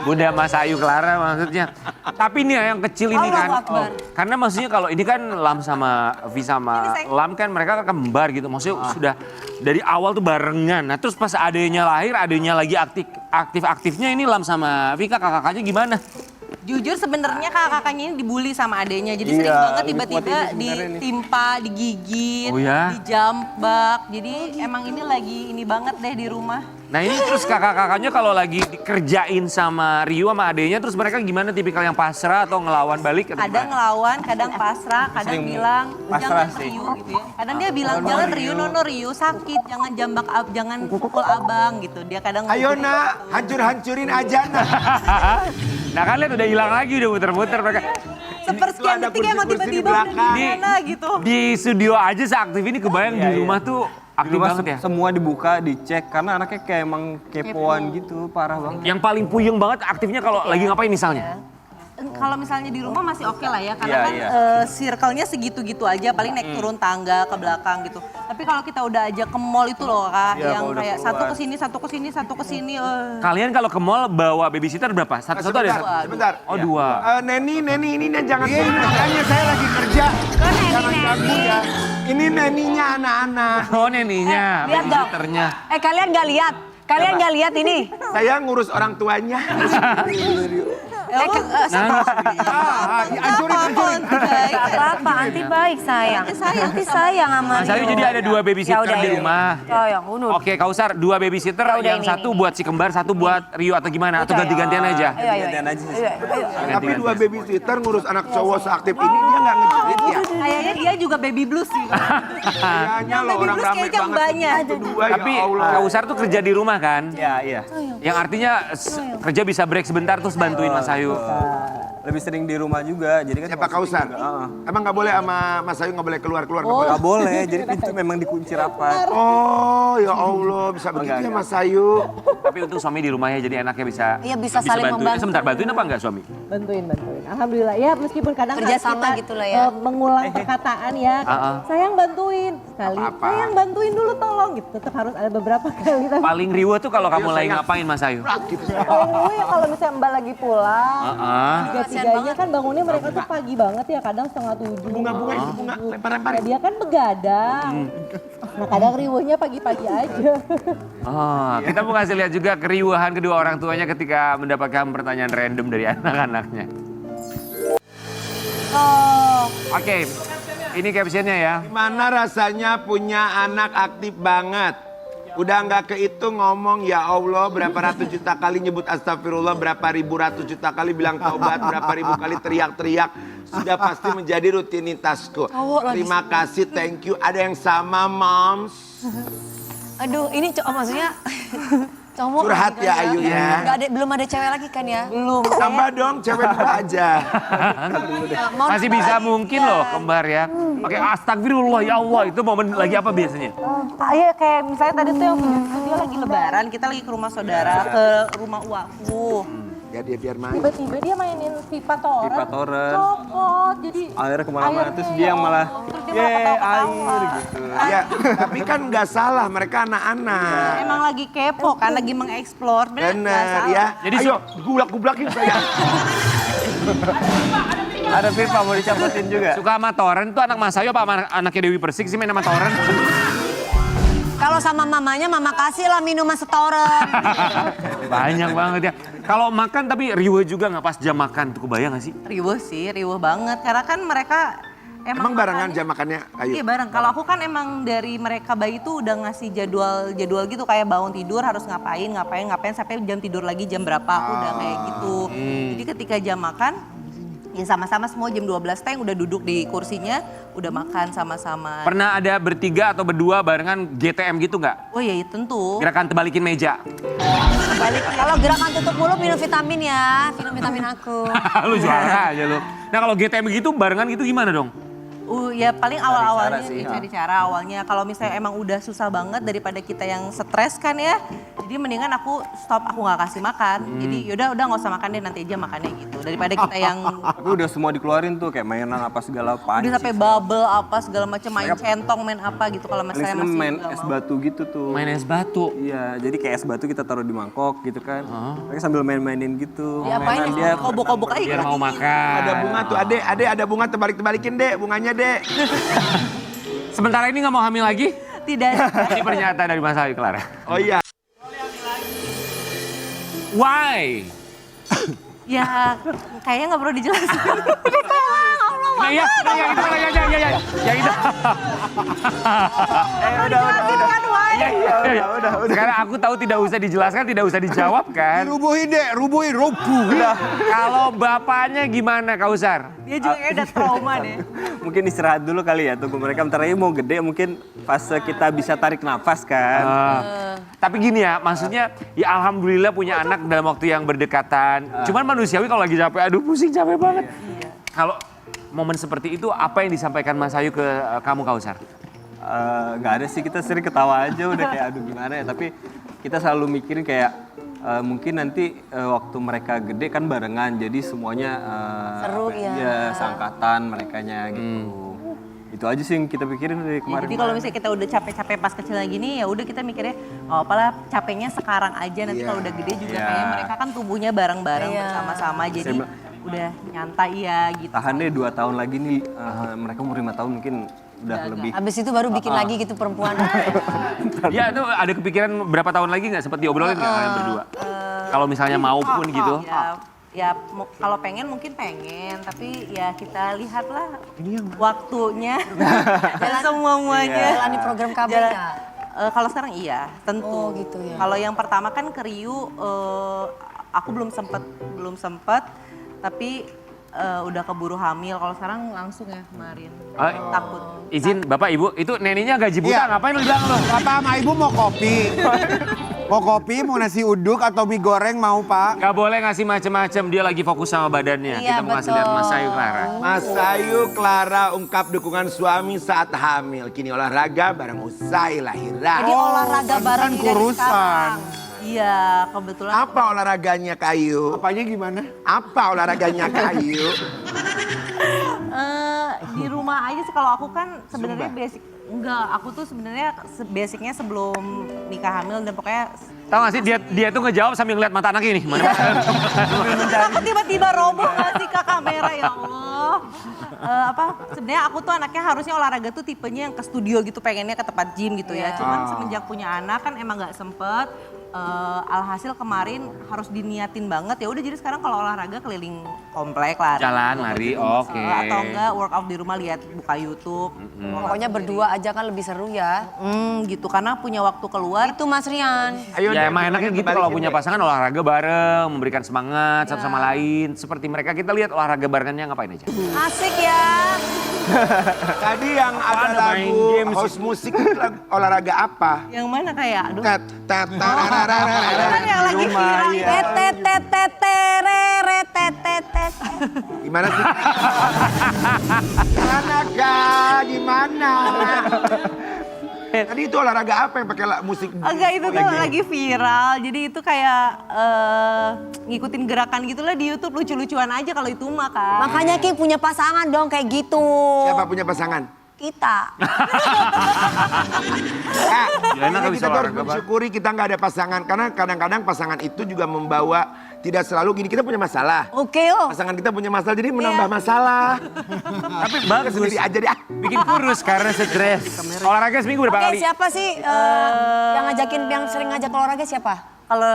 Bunda Mas Ayu Clara maksudnya. Tapi nih ya, yang kecil ini kan. Allahu Akbar. Karena maksudnya kalau ini kan Lam sama Vi sama Lam kan mereka kan kembar gitu. Maksudnya sudah dari awal tuh barengan. Nah terus pas adanya lahir, adanya lagi aktif-aktifnya ini Lam sama Vi kakak-kakaknya gimana? Jujur sebenarnya kakak-kakaknya ini dibully sama adenya. Jadi sering banget tiba-tiba ditimpa, digigit, Oh ya? dijambak. Jadi emang ini lagi ini banget deh di rumah. Nah ini terus kakak-kakaknya kalau lagi dikerjain sama Rio sama adenya terus mereka gimana tipikal yang pasrah atau ngelawan balik? Atau Kadang gimana? ngelawan, kadang pasrah, kadang bilang pasrah jangan sih. Rio gitu ya. Kadang dia bilang jangan Rio, nono Rio sakit, jangan jambak, jangan pukul abang gitu. Dia kadang Ayo ngomong nak, gitu. hancur-hancurin aja nak. Nah kan lihat udah hilang lagi udah muter-muter mereka. Sepersekian Ada detik emang kursi-kursi di tiba-tiba udah belakang. gimana gitu. Di studio aja seaktif ini kebayang di rumah tuh Di aktif rumah banget ya. semua dibuka, dicek karena anaknya kayak emang kepoan gitu, parah banget. Yang paling puyeng banget aktifnya kalau lagi ngapain misalnya? kalau misalnya di rumah masih oke lah ya, karena Iya, kan iya. circle-nya segitu-gitu aja, paling naik turun tangga ke belakang gitu. Tapi kalau kita udah ajak ke mall itu loh Kak, Iya, yang kalau udah kayak keluar. satu kesini, satu kesini, satu kesini. Kalian kalau ke mall bawa babysitter berapa? Satu ada? Sebentar. Oh, dua. Neni ini jangan makanya saya lagi kerja. Jangan ganggu ya. Ini neninya anak-anak. Oh, neninya, Lihat dong. babysitternya. Kalian nggak lihat? Kalian nggak lihat ini? Saya ngurus orang tuanya. Apa, anti baik sayang. Anti sayang sama Mas Ayu Rio. jadi ada dua babysitter Ya udah, di iya. rumah. Sayang, unur. Oke, Kausar, dua babysitter, Ya udah, yang ini, satu ini. buat si kembar, satu buat Rio atau gimana? Atau ganti-gantian aja? Ayo, ayo, ayo. Ayo. Tapi dua babysitter ngurus anak cowok seaktif ini dia nggak ngejerit ya. Kayaknya dia juga baby blues sih. Kayaknya loh baby orang blues rame kayaknya banget. banyak. Berdua, Tapi ya Allah. Kausar tuh kerja di rumah kan? Iya. Yang artinya kerja bisa break sebentar terus bantuin Mas Ayu. Lebih sering di rumah juga, jadi kan Siapa Kausar? Emang nggak boleh sama Mas Ayu nggak boleh keluar-keluar? nggak boleh? nggak boleh, jadi pintu memang dikunci rapat. Oh ya Allah bisa begitu ya Mas Ayu. Tapi untung suami di rumah ya, jadi enaknya bisa Iya, bisa saling bantuin. membantu. Sebentar, bantuin apa enggak suami? Bantuin. Alhamdulillah ya, meskipun kadang Kerja harus sama kita, gitu lah ya. mengulang perkataan ya. Sayang bantuin sekali. Apa-apa. Sayang bantuin dulu tolong gitu. Tetap harus ada beberapa kali. Tapi Paling riweh tuh kalau kamu lagi ngapain Mas Ayu? paling gue ya kalau misalnya Mbak lagi pulang, tiga-tiganya kan bangunnya mereka tuh pagi banget ya, kadang 6:30. Bunga-bunga itu bunga lempar-lempar. Ya, dia kan begadang. Nah kadang riwuhnya pagi-pagi aja. Oh, kita mau kasih lihat juga keriuhan kedua orang tuanya ketika mendapatkan pertanyaan random dari anak-anaknya. Oke, ini captionnya ya. Gimana rasanya punya anak aktif banget? Udah nggak kehitung ngomong ya Allah berapa ratus juta kali nyebut astagfirullah, berapa ribu ratus juta kali bilang taubat, berapa ribu kali teriak-teriak. Sudah pasti menjadi rutinitasku. Terima kasih, thank you. Ada yang sama moms? Aduh, ini maksudnya cowok Curhat lagi ya, kan Ayu ya. Nggak ada, belum ada cewek lagi kan ya? Belum. Tambah dong cewek dua aja. Masih bisa mungkin loh kembar ya. Oke, astagfirullah ya Allah, itu momen lagi apa biasanya? Iya kayak misalnya tadi tuh yang Dia lagi lebaran, kita lagi ke rumah saudara, ke rumah uaku. Ya dia biar main. tiba-tiba dia mainin FIFA Torrent. FIFA Torrent. Copot, jadi Akhirnya kemana-mana, terus dia yang malah, terus dia malah yeay ketawa-ketawa. air gitu. Ya, tapi kan nggak salah mereka anak-anak. Emang lagi kepo kan, lagi mengeksplor. Bener ya. Jadi Ayo gulak-gublakin saya. Ada FIFA mau dicapotin juga. Suka sama Toren tuh anak Mas Ayu apa anaknya Dewi Persik sih main sama Toren? Kalau sama mamanya, mama kasih lah minuman setoran. Banyak banget ya. Kalau makan tapi riweh juga nggak pas jam makan tuh, kebayang nggak sih? Riweh banget. Karena kan mereka Emang barengan jam makannya? Ayo. Iya bareng. Kalau aku kan emang dari mereka bayi tuh udah ngasih jadwal gitu, kayak bangun tidur harus ngapain sampai jam tidur lagi jam berapa, aku udah kayak gitu. Jadi ketika jam makan ya sama-sama semua jam 12 teng udah duduk di kursinya, udah makan sama-sama. Pernah ada bertiga atau berdua barengan GTM gitu nggak? Oh iya tentu. Gerakan tebalikin meja. Kalau gerakan tutup mulut minum vitamin ya, minum vitamin aku. Lu juara aja lu. Nah kalau GTM gitu barengan gitu gimana dong? Ya paling awal-awalnya sih, cari cara awalnya. Kalau misalnya emang udah susah banget daripada kita yang stres kan ya. Jadi mendingan aku stop, aku nggak kasih makan. Jadi yaudah nggak usah makan deh, nanti aja makannya gitu. Daripada kita yang Tapi udah semua dikeluarin tuh kayak mainan apa segala panci. udah sampai bubble apa segala macam, main centong, main apa gitu. Kalau Paling misalnya sering masih main nggak es mau. batu gitu tuh. Main es batu. Iya, jadi kayak es batu kita taruh di mangkok gitu kan. Mereka sambil main-mainin gitu. Diapain Mainan ya? Kobok-kobok aja. Biar mau makan. Ada bunga tuh, adek ada bunga tebalikin dek, bunganya dek. Sementara ini nggak mau hamil lagi? Tidak. Ini pernyataan dari Mas Ayu, Clara. Oh iya. Why? Ya kayaknya nggak perlu dijelasin. Nah, iya, yang itu. Udah. Sekarang aku tahu tidak usah dijelaskan, tidak usah dijawab kan. Rubuhin deh, rubuhin. Kalau bapaknya gimana, Kausar? Dia juga kayak udah trauma deh. Mungkin istirahat dulu kali ya, tunggu mereka bentar lagi mau gede, mungkin fase kita bisa tarik nafas kan. Tapi gini ya, maksudnya ya alhamdulillah punya anak dalam waktu yang berdekatan. Cuman manusiawi kalau lagi capek, aduh pusing capek banget. Kalau momen seperti itu, apa yang disampaikan Mas Ayu ke kamu, Kausar? Nggak ada sih, kita sering ketawa aja udah kayak aduh gimana ya, tapi kita selalu mikirin kayak mungkin nanti waktu mereka gede kan barengan, jadi semuanya Seru, ya. seangkatan merekanya gitu. Itu aja sih yang kita pikirin dari Ya, kemarin. jadi kalau misalnya kita udah capek-capek pas kecil lagi nih, ya udah kita mikirnya, oh apalah capeknya sekarang aja, nanti kalau udah gede juga Iya. kayaknya mereka kan tumbuhnya bareng-bareng bersama-sama, jadi udah nyantai ya gitu. Tahan deh 2 tahun lagi nih, mereka umur 5 tahun mungkin udah lebih. Habis itu baru bikin lagi gitu perempuan. Ya itu ada kepikiran berapa tahun lagi nggak sempat diobrolin nggak kalian berdua? Kalau misalnya mau pun gitu. Ya kalau pengen mungkin pengen, tapi ya kita lihatlah waktunya dan semuanya. Jalani program KB Jalan- nggak? Kalau sekarang iya, tentu. Oh, gitu ya. Kalau yang pertama kan ke Riu, aku belum sempet, tapi udah keburu hamil. Kalau sekarang langsung ya kemarin. Takut. Izin Bapak Ibu, itu neninya gaji buta ngapain lu bilang lu? Bapak sama Ibu mau kopi? Mau kopi, mau nasi uduk atau mie goreng mau Pak? Gak boleh ngasih macem-macem, dia lagi fokus sama badannya. Iya, Kita mau ngasih lihat Mas Ayu Clara. Mas Ayu Clara ungkap dukungan suami saat hamil. Kini olahraga bareng usai lahiran. Jadi olahraga bareng dari sekarang. Iya, kebetulan. Apa olahraganya Kayu? Apanya gimana? Apa olahraganya Kayu? Di rumah aja sih, kalau aku kan sebenarnya basic. Enggak, aku tuh sebenarnya basicnya sebelum nikah hamil dan pokoknya Tahu gak sih dia tuh ngejawab sambil ngeliat mata anaknya ini. Mana? aku tiba-tiba roboh gak sih ke kamera, ya Allah. Sebenarnya aku tuh anaknya harusnya olahraga tuh tipenya yang ke studio gitu, pengennya ke tempat gym gitu ya. Cuman semenjak punya anak kan emang gak sempet. Alhasil kemarin harus diniatin banget, ya udah jadi sekarang kalau olahraga keliling komplek lari. Jalan, lari, oke. Atau enggak workout di rumah, lihat buka YouTube. Pokoknya berdua aja kan lebih seru ya. Gitu, karena punya waktu keluar. Itu Mas Rian. Ayo Ya deh, emang enaknya gitu balikin kalau deh. punya pasangan olahraga bareng, memberikan semangat satu sama lain. Seperti mereka, kita lihat olahraga barengannya ngapain aja. Asik ya. Tadi yang ada ada main lagu game host musik itu olahraga apa? Yang mana kayak, aduh. Tet tet tararararara. Kan yang lagi viral. Teteteteteteretetetet. Gimana sih? Gimana Kak? Gimana? Tadi itu olahraga apa yang pakai musik? Enggak, itu tuh lagi viral. Jadi itu kayak ngikutin gerakan gitulah di YouTube, lucu-lucuan aja kalau itu mah kan. Makanya Ki punya pasangan dong kayak gitu. Siapa punya pasangan? Kita. Ya, enak Ini bisa kita tuh harus olahraga, Pak. bersyukuri kita nggak ada pasangan. Karena kadang-kadang pasangan itu juga membawa, tidak selalu gini, kita punya masalah. Oke oh. Pasangan kita punya masalah, jadi menambah masalah. Tapi bagus. Sendiri aja deh. Bikin kurus karena stres. Olahraga seminggu berapa Oke, kali? siapa sih yang sering ngajak olahraga siapa? Kalau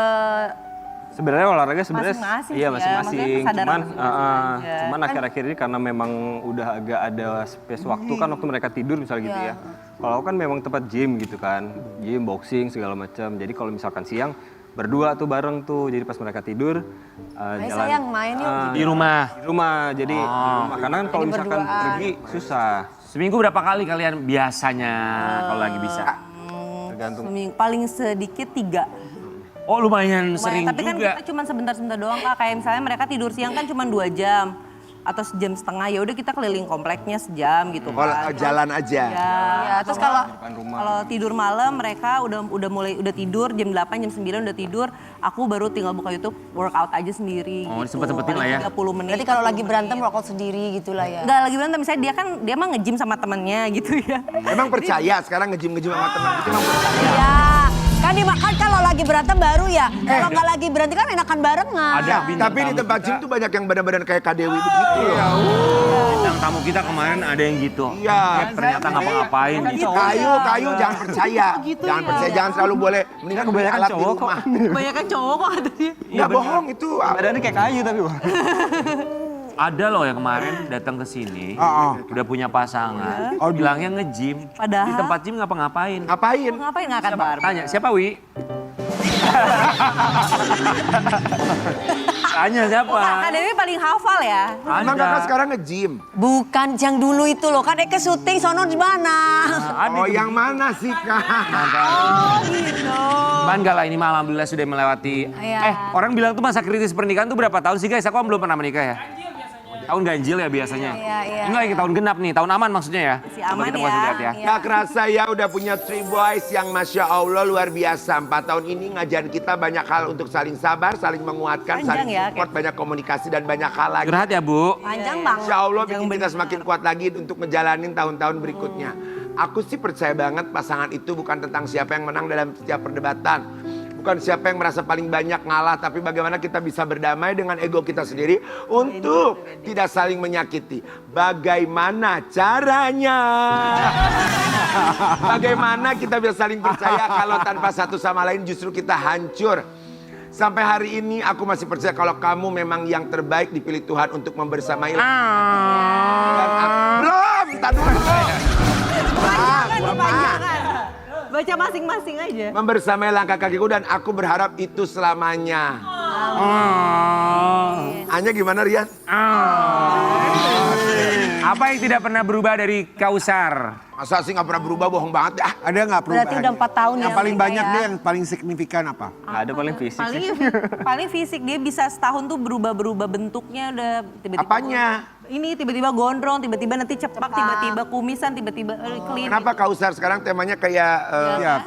Sebenarnya olahraga sebenarnya Masing-masing iya sih ya, masing-masing. maksudnya kesadaran Cuman aja. cuman akhir-akhir ini karena memang udah agak ada space waktu kan waktu mereka tidur misalnya gitu ya. Kalau aku kan memang tempat gym gitu kan. Gym, boxing segala macam. Jadi kalau misalkan siang berdua tuh bareng tuh. Jadi pas mereka tidur Ayo jalan sayang main yuk. Di rumah. di rumah. Jadi di rumah. Karena kan kalau Jadi misalkan berduaan. pergi susah. Seminggu berapa kali kalian biasanya kalau lagi bisa? Tergantung. paling sedikit 3. Oh lumayan sering Tapi kan juga. kita cuma sebentar-sebentar doang Kak. Kayak misalnya mereka tidur siang kan cuma 2 jam. Atau sejam setengah, ya udah kita keliling kompleknya sejam gitu kan. Jalan aja. Ya, Terus kalau kalau tidur malam mereka udah tidur jam 8 jam 9 udah tidur, aku baru tinggal buka YouTube workout aja sendiri. Oh, gitu. disempet-sempetin lah ya. 30 menit. berarti kalau lagi berantem workout sendiri gitu lah ya. Enggak lagi berantem, misalnya dia mah nge-gym sama temennya gitu ya. Emang percaya sekarang nge-gym sama teman itu emang percaya. Iya. Kan dimakan kalau lagi berantem baru ya. Kalau nggak lagi berantem kan enakan barengan. Ada bintang Tapi di tamu tempat kita. gym tuh banyak yang badan-badan kayak Kak Dewi begitu loh. Bintang tamu kita kemarin ada yang gitu. Iya. Ternyata ngapa-ngapain. Kayu jangan percaya. Gitu Jangan ya. percaya, jangan selalu boleh. Mendingan beli Kebanyakan alat di cowok kok. rumah. Kebanyakan cowok kok katanya. Nggak bohong itu. Badannya kayak kayu tapi wah. Ada loh yang kemarin datang ke sini, udah punya pasangan, bilangnya nge-gym. Padahal- Di tempat gym ngapa-ngapain. Ngapain? Ngapain ngangkat bar? Tanya, siapa Wi? Tanya siapa? Kak Dewi paling hafal ya. Emang kakak sekarang nge-gym? Bukan yang dulu itu loh. Kan ke syuting sono di mana? Oh yang mana sih Kak? Oh gitu. Cuman enggak lah, ini mah alhamdulillah sudah melewati. Iya. Orang bilang tuh masa kritis pernikahan tuh berapa tahun sih guys? Aku kan belum pernah menikah ya. Tahun ganjil ya biasanya. Iya. Enggak, ini tahun genap nih, tahun aman maksudnya ya. Si Coba aman kita ya. masih lihat ya. Gak kerasa ya udah punya 3 boys yang Masya Allah luar biasa. 4 tahun ini ngajarin kita banyak hal untuk saling sabar, saling menguatkan, Panjang saling ya, support, banyak komunikasi dan banyak hal lagi. Curhat ya Bu. Panjang banget. Insya Allah bikin kita semakin kuat lagi untuk ngejalanin tahun-tahun berikutnya. Aku sih percaya banget pasangan itu bukan tentang siapa yang menang dalam setiap perdebatan. Bukan siapa yang merasa paling banyak ngalah, tapi bagaimana kita bisa berdamai dengan ego kita sendiri untuk tidak saling menyakiti. Bagaimana caranya? Bagaimana kita bisa saling percaya kalau tanpa satu sama lain justru kita hancur. Sampai hari ini aku masih percaya kalau kamu memang yang terbaik dipilih Tuhan untuk membersamai. Dan belum, tak dulu. Baca masing-masing aja. Membersamai langkah kakiku dan aku berharap itu selamanya. Anya gimana Rian? Apa yang tidak pernah berubah dari Kausar? Masa sih gak pernah berubah, bohong banget ya. Ada nggak perubahan? Berarti udah 4 tahun Yang ya paling mereka banyak ya. deh, yang paling signifikan apa? Nggak ada paling fisik Paling sih. paling fisik dia bisa setahun tuh berubah bentuknya udah tiba-tiba. Apanya? Ini tiba-tiba gondrong, tiba-tiba nanti cepak, tiba-tiba kumisan, tiba-tiba clean. Kenapa Kausar sekarang temanya kayak Ya,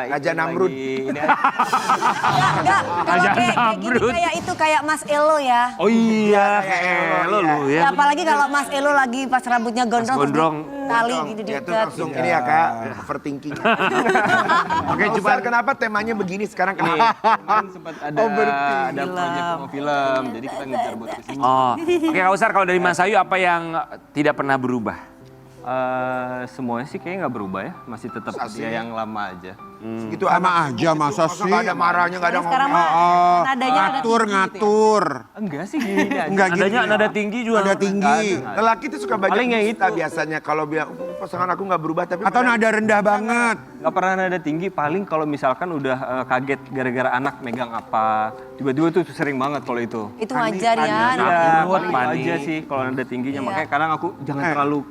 Raja Namrud? Ini Enggak, kalau Raja kayak gini Namrud. kayak itu kayak Mas Elo ya. Oh iya, lo lu ya. Ya, apalagi kalau Mas Elo lagi pas rambutnya gondrong, terus gondrong. tali gitu Ya itu dekat. langsung ini ya kak, overthinking. Oke, coba kenapa temanya begini sekarang kenapa? kemarin sempat ada proyek mau film, jadi kita ngejar buat kesini. Oh, oke Kausar, kalau dari Mas Ayu apa yang tidak pernah berubah? Semuanya sih kayaknya nggak berubah ya, masih tetap dia yang lama aja. Gitu sama aja masa sih. Gak ada marahnya, gak ada Sekarang ngomong. mah nadanya ada Ngatur, tinggi gitu ya. ngatur. Enggak sih gini aja. Enggak gitu. Nadanya nada tinggi juga. Nada tinggi. Lelaki itu suka banyak Paling yang dusta itu. biasanya kalau bilang pasangan aku gak berubah tapi Atau nada rendah banget. Nggak pernah nada tinggi, paling kalau misalkan udah kaget gara-gara anak megang apa, tiba-tiba tuh sering banget kalau itu. Itu wajar ya. Ya, Takut, paling itu panik. aja sih kalau nada tingginya. Iya. Makanya kadang aku jangan terlalu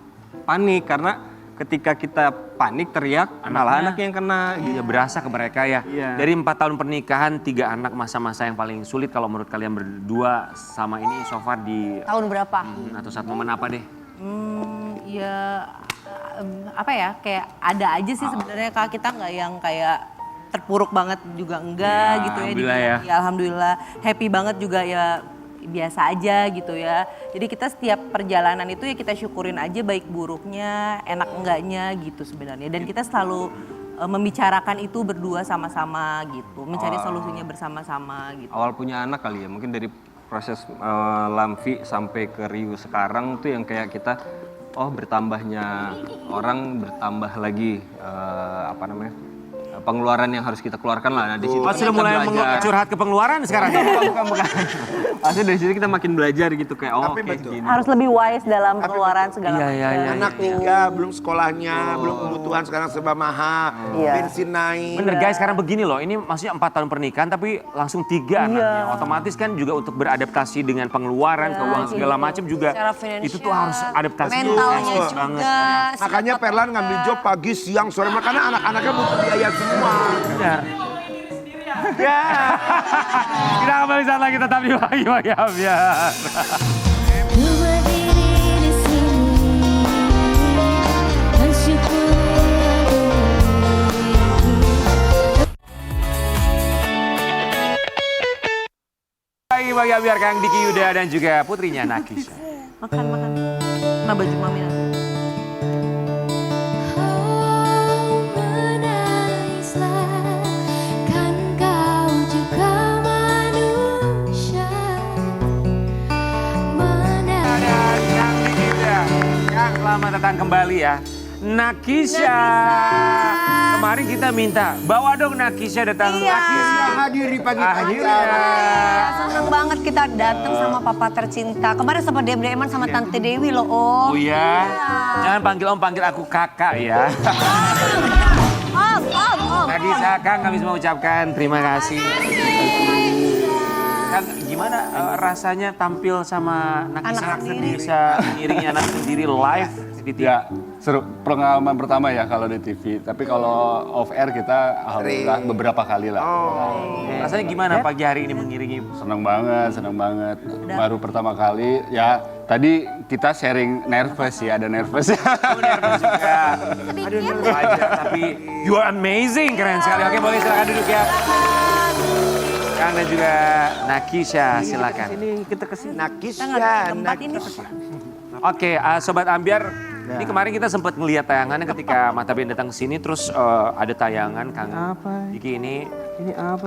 panik karena ketika kita panik teriak, malah anak yang kena. Iya, berasa ke mereka ya. Iya. Dari 4 tahun pernikahan, 3 anak, masa-masa yang paling sulit kalau menurut kalian berdua sama ini so far di Tahun berapa? atau saat momen apa deh? Ya apa ya, kayak ada aja sih sebenarnya Kak, kita nggak yang kayak terpuruk banget juga enggak Ya, gitu ya. alhamdulillah ya. Ya alhamdulillah, happy banget juga ya, biasa aja gitu ya. Jadi kita setiap perjalanan itu ya kita syukurin aja baik buruknya, enak enggaknya gitu sebenarnya. Dan kita selalu membicarakan itu berdua sama-sama gitu, mencari solusinya bersama-sama gitu. Awal punya anak kali ya, mungkin dari proses Lamvi sampai ke Riu sekarang tuh yang kayak kita, oh bertambahnya orang bertambah lagi apa namanya, pengeluaran yang harus kita keluarkan lah. Nah di situ Oh, kita sudah mulai belajar. curhat ke pengeluaran sekarang ya? Bukan. Maksudnya dari situ kita makin belajar gitu kayak oh Tapi oke betul. gini. Harus lebih wise dalam pengeluaran segala Iya, macam. iya, iya. Anak 3, belum sekolahnya, belum kebutuhan sekarang serba mahal, bensin naik. Bener guys, sekarang begini loh, ini maksudnya 4 tahun pernikahan tapi langsung 3 anaknya. Otomatis kan juga untuk beradaptasi dengan pengeluaran, keuangan segala macam juga. Secara finansial, Itu tuh harus adaptasi. mentalnya Yes, juga. banget. Makanya Perlan ngambil job pagi, siang, sore. Karena anak-anaknya butuh biaya semua. Benar. Ya. Kita kembali saat lagi tetap di Wahyu Ambiar. Ku berdiri di sini mensyukuri Pagi Wahyu Ambiar, Kang Diki Yuda dan juga putrinya Nakisha. Makan. Nah baju mami nanti. Oh, menangislah, kan kau juga manusia. Dan Kang Diki Yuda, Kang selamat datang kembali ya. Nakisha. Kemarin kita minta, bawa dong Nakisha datang. Nakisha Hadir di pagi akhirnya. Seneng banget kita datang sama papa tercinta. Kemarin sempat DM-an sama Tante Dewi loh, Om. Oh ya, jangan panggil om, panggil aku kakak ya. Om. Nakisha, Kang kami semua ucapkan terima kasih. Kang, gimana rasanya tampil sama Nakisha Anak sendiri. bisa mengiringi anak sendiri live di TV? Ya, seru. Pengalaman pertama ya kalau di TV. Tapi kalau off air kita alhamdulillah beberapa kali lah. Rasanya gimana pagi hari ini mengiringi? Senang banget, senang banget. Baru pertama kali ya Tadi kita sharing nervous ya, ada nervous. Nervous juga. Aduh, wajar, tapi you are amazing, keren sekali. Oke, boleh silakan duduk ya. Kang dan juga Nakisha, silakan. Ini kita kesini. Nakisha. Tempat ini. Oke, Sobat Ambiar, ini kemarin kita sempat ngelihat tayangannya ketika Mata Ben datang ke sini, terus ada tayangan Kang Diki ini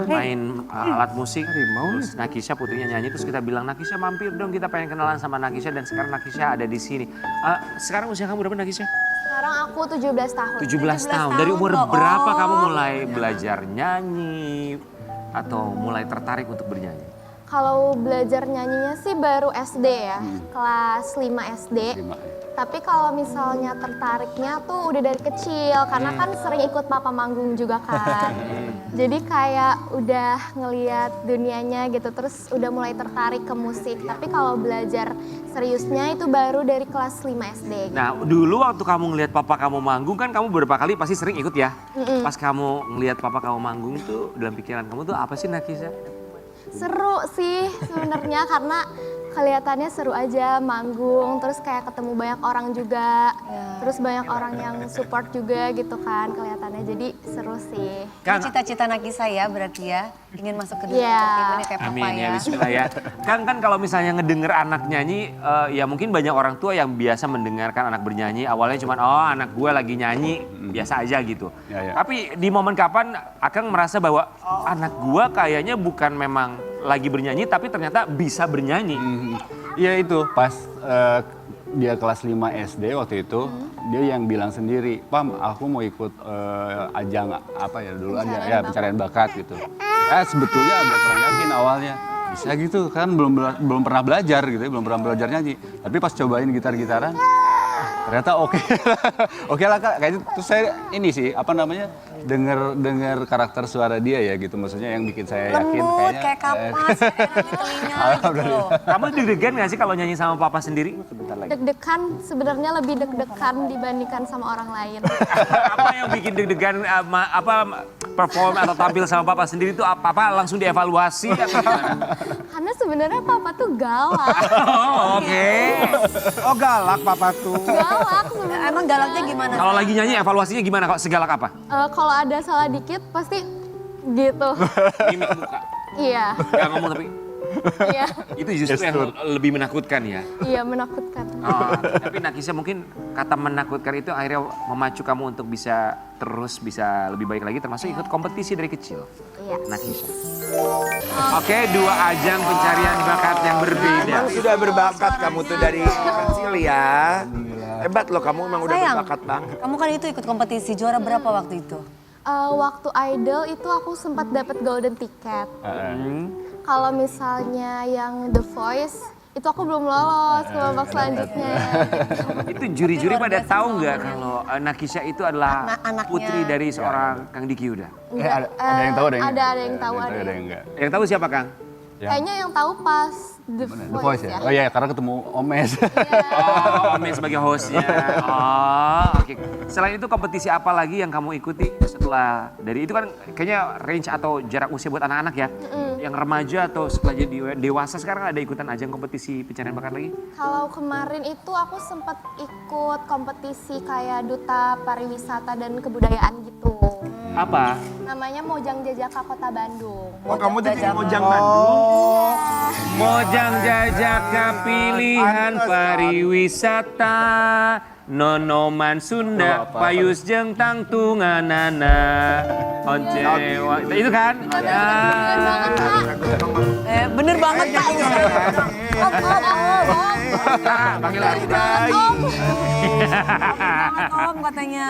main alat musik, terus Nakisha putrinya nyanyi, terus kita bilang Nakisha mampir dong, kita pengen kenalan sama Nakisha, dan sekarang Nakisha ada di sini. Sekarang usia kamu berapa Nakisha? Sekarang aku 17 tahun. 17 tahun. Dari umur berapa kamu mulai belajar nyanyi atau mulai tertarik untuk bernyanyi? Kalau belajar nyanyinya sih baru SD ya, kelas 5 SD. Tapi kalau misalnya tertariknya tuh udah dari kecil, karena kan sering ikut papa manggung juga kan. Jadi kayak udah ngeliat dunianya gitu, terus udah mulai tertarik ke musik. Tapi kalau belajar seriusnya itu baru dari kelas 5 SD. Nah, dulu waktu kamu ngelihat papa kamu manggung kan kamu beberapa kali pasti sering ikut ya. Pas kamu ngelihat papa kamu manggung tuh dalam pikiran kamu tuh apa sih Nakisha? Seru sih sebenarnya karena kelihatannya seru aja manggung, terus kayak ketemu banyak orang juga, terus banyak orang yang support juga gitu kan kelihatannya, jadi seru sih. Ini cita-cita Nakisha ya berarti ya, ingin masuk ke dunia Iya. entertainment kayak papa Amin ya, ya. bismillah ya. Kan kalau misalnya ngedenger anak nyanyi, ya mungkin banyak orang tua yang biasa mendengarkan anak bernyanyi, awalnya cuma oh anak gue lagi nyanyi, biasa aja gitu. Ya. Tapi di momen kapan Akang merasa bahwa oh, anak gue kayaknya bukan memang lagi bernyanyi, tapi ternyata bisa bernyanyi. Iya itu, pas dia kelas 5 SD waktu itu, dia yang bilang sendiri, Pam aku mau ikut ajang apa ya dulu aja, ya pencarian bakat gitu. Sebetulnya agak kurang yakin awalnya, bisa gitu kan belum pernah belajar gitu ya, belum pernah belajar nyanyi. Tapi pas cobain gitar-gitaran, ternyata oke. Oke lah Kak, kayaknya terus saya ini sih, apa namanya, denger karakter suara dia ya gitu, maksudnya yang bikin saya yakin Lembut, kayaknya. kayak kapas, enak di telinga gitu loh. Kamu deg-degan gak sih kalau nyanyi sama papa sendiri? Sebentar lagi. Deg-degan, sebenarnya lebih deg-degan dibandingkan sama orang lain. Apa yang bikin deg-degan perform atau tampil sama papa sendiri itu apa langsung dievaluasi atau gimana? Karena sebenarnya papa tuh galak. Oh, oke. Oh galak papa tuh. Galak sebenarnya. Emang galaknya gimana? Kalau lagi nyanyi evaluasinya gimana kok segalak apa? Kalau ada salah dikit pasti gitu. Mimik muka. Iya, Gak ngomong tapi iya, itu justru yang lebih menakutkan ya. iya menakutkan. Oh, tapi Nakisha mungkin kata menakutkan itu akhirnya memacu kamu untuk bisa terus bisa lebih baik lagi termasuk ikut kompetisi dari kecil. Iya. Nakisha. Oke, 2 ajang pencarian bakat yang berbeda. Emang sudah berbakat kamu tuh dari kecil ya. Hebat loh kamu emang udah Sayang, berbakat banget. kamu kan itu ikut kompetisi, juara berapa waktu itu? Waktu idol itu aku sempat dapat golden ticket. Kalau misalnya yang The Voice itu aku belum lolos ke babak selanjutnya. Itu juri-juri pada tahu nggak kalau Nakisha itu adalah Anaknya. putri dari seorang Kang Diki Yuda? Ada yang tahu, ada yang Ada yang tahu, ada yang yang. enggak. Yang tahu siapa Kang? Kayaknya yang tahu pas The The Voice Voice ya? ya. Oh iya, karena ketemu Omes. Oh, Ome sebagai hostnya. Oh, oke. Selain itu kompetisi apa lagi yang kamu ikuti setelah dari itu kan kayaknya range atau jarak usia buat anak-anak ya? Yang remaja atau setelah jadi dewasa sekarang ada ikutan ajang kompetisi pencarian bakat lagi? Kalau kemarin itu aku sempat ikut kompetisi kayak duta pariwisata dan kebudayaan gitu. Apa? Namanya Mojang Jajaka Kota Bandung. Oh kamu jadi Mojang Bandung. Mojang Jajaka pilihan pariwisata Nonoman Sunda Payus jeung tangtunganana Once itu kan? Bener banget Kak. Panggil Om katanya.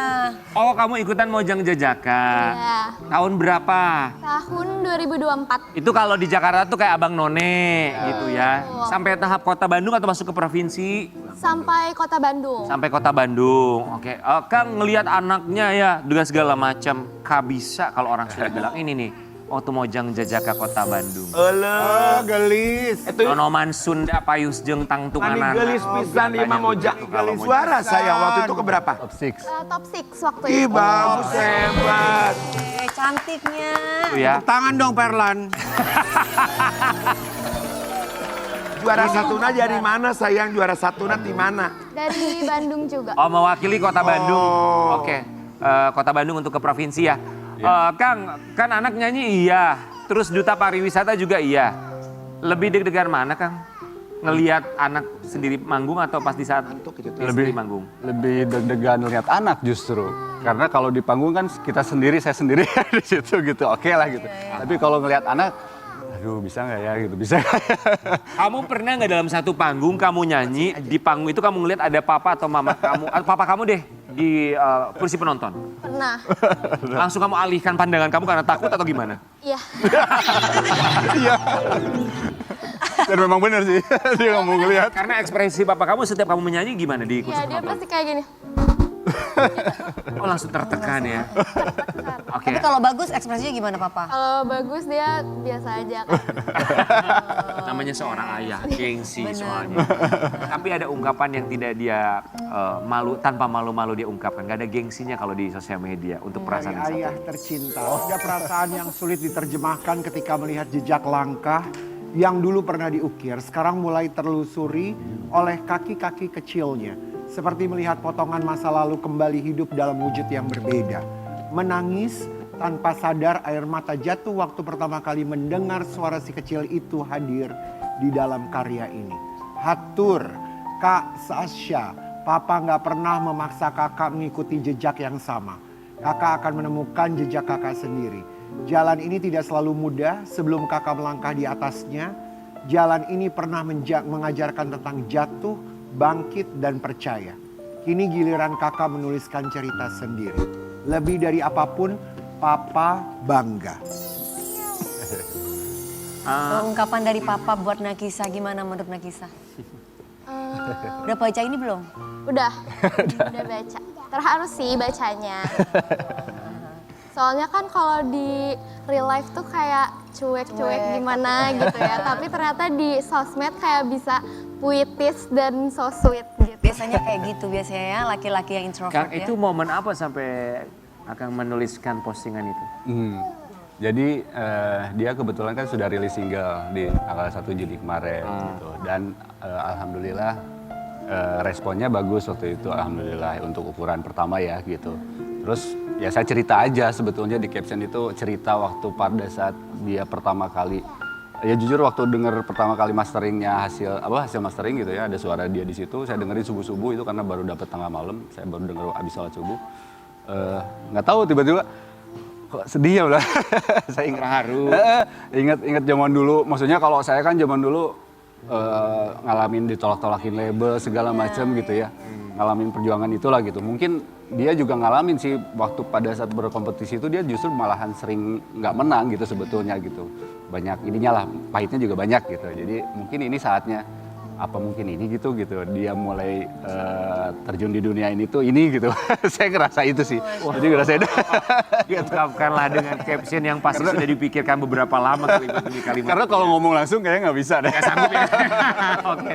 Oh kamu ikutan Mojang Jajaka. Iya. Tahun berapa? Tahun 2024. Itu kalau di Jakarta tuh kayak Abang None gitu ya. Sampai tahap kota Bandung atau masuk ke provinsi? Sampai Kota Bandung. Sampai kota Bandung. Oke. Kang ngelihat anaknya ya dengan segala macam. Bisa kalau orang sudah bilang ini nih. Waktu Mojang Jajaka Kota Bandung. Elah. gelis. Itu Nonoman Sunda Payus jeung Ani tangtunganan. gelis pisan ieu mah Mojang gelis. Suara saya waktu itu keberapa? Top 6. Top 6 waktu Ih itu. bagus hebat. Cantiknya. Itu ya. Tangan dong Perlan. Juara satuna dari mana sayang? Juara satuna di mana? Dari Bandung juga. Oh, mewakili Kota Bandung. Oke. Kota Bandung untuk ke provinsi ya. Kang, kan anak nyanyi iya. Terus duta pariwisata juga iya. Lebih deg-degan mana, Kang? Ngelihat anak sendiri manggung atau pas di saat istri manggung? Lebih deg-degan lihat anak justru. Karena kalau di panggung kan kita sendiri, saya sendiri di situ gitu. Oke lah gitu. Tapi kalau ngelihat anak, aduh bisa nggak ya gitu, bisa nggak ya? Kamu pernah nggak dalam satu panggung kamu nyanyi, di panggung itu kamu ngelihat ada papa atau mama kamu, atau papa kamu deh di kursi penonton? Pernah. Langsung kamu alihkan pandangan kamu karena takut atau gimana? Iya. Iya. Dan memang benar sih, dia nggak mau ngelihat. Karena ekspresi papa kamu setiap kamu menyanyi gimana di kursi Iya, dia penonton? pasti kayak gini. Oh langsung tertekan ya? Oke. Tapi kalau bagus ekspresinya gimana papa? Kalau bagus dia biasa aja kan. Namanya seorang ayah, gengsi soalnya. Tapi ada ungkapan yang tidak dia malu, tanpa malu-malu dia ungkapkan. Gak ada gengsinya kalau di sosial media untuk perasaan yang satu. Ayah tercinta. Ada perasaan yang sulit diterjemahkan ketika melihat jejak langkah yang dulu pernah diukir. Sekarang mulai terlusuri oleh kaki-kaki kecilnya. Seperti melihat potongan masa lalu kembali hidup dalam wujud yang berbeda. Menangis tanpa sadar air mata jatuh waktu pertama kali mendengar suara si kecil itu hadir di dalam karya ini. Hatur, Kak Sasha, Papa nggak pernah memaksa kakak mengikuti jejak yang sama. Kakak akan menemukan jejak kakak sendiri. Jalan ini tidak selalu mudah sebelum kakak melangkah di atasnya. Jalan ini pernah mengajarkan tentang jatuh, bangkit dan percaya. Kini giliran kakak menuliskan cerita sendiri. Lebih dari apapun, Papa bangga. Ungkapan dari papa buat Nakisa gimana menurut Nakisa? Udah baca ini belum? Udah baca. Terharu sih bacanya. Soalnya kan kalau di real life tuh kayak cuek-cuek gimana gitu ya. Tapi ternyata di sosmed kayak bisa puitis dan so sweet gitu. Biasanya kayak gitu biasanya ya laki-laki yang introvert Kang, ya. itu momen apa sampai akan menuliskan postingan itu? Jadi dia kebetulan kan sudah rilis single di tanggal 1 Juli kemarin gitu. Dan alhamdulillah responnya bagus waktu itu, alhamdulillah untuk ukuran pertama ya gitu. Terus ya saya cerita aja sebetulnya di caption itu, cerita waktu pada saat dia pertama kali, ya jujur waktu denger pertama kali masteringnya hasil mastering gitu ya, ada suara dia di situ, saya dengerin subuh-subuh itu karena baru dapet tengah malam, saya baru denger abis sholat subuh. Nggak tahu tiba-tiba kok sedih ya udah. Saya ingat zaman dulu, maksudnya kalau saya kan zaman dulu ngalamin ditolak-tolakin label segala macam gitu ya, ngalamin perjuangan itulah gitu. Mungkin dia juga ngalamin sih waktu pada saat berkompetisi itu dia justru malahan sering nggak menang gitu sebetulnya gitu. Banyak ininya lah, pahitnya juga banyak gitu. Jadi mungkin ini saatnya, apa mungkin ini gitu dia mulai terjun di dunia ini tuh ini gitu. Saya ngerasa itu sih. Jadi ngerasain. Diungkapkanlah dengan caption yang pasti sudah dipikirkan beberapa lama kalimat demi kalimat. Karena kalau ngomong langsung kayaknya nggak bisa deh. Nggak sanggup ya. Oke.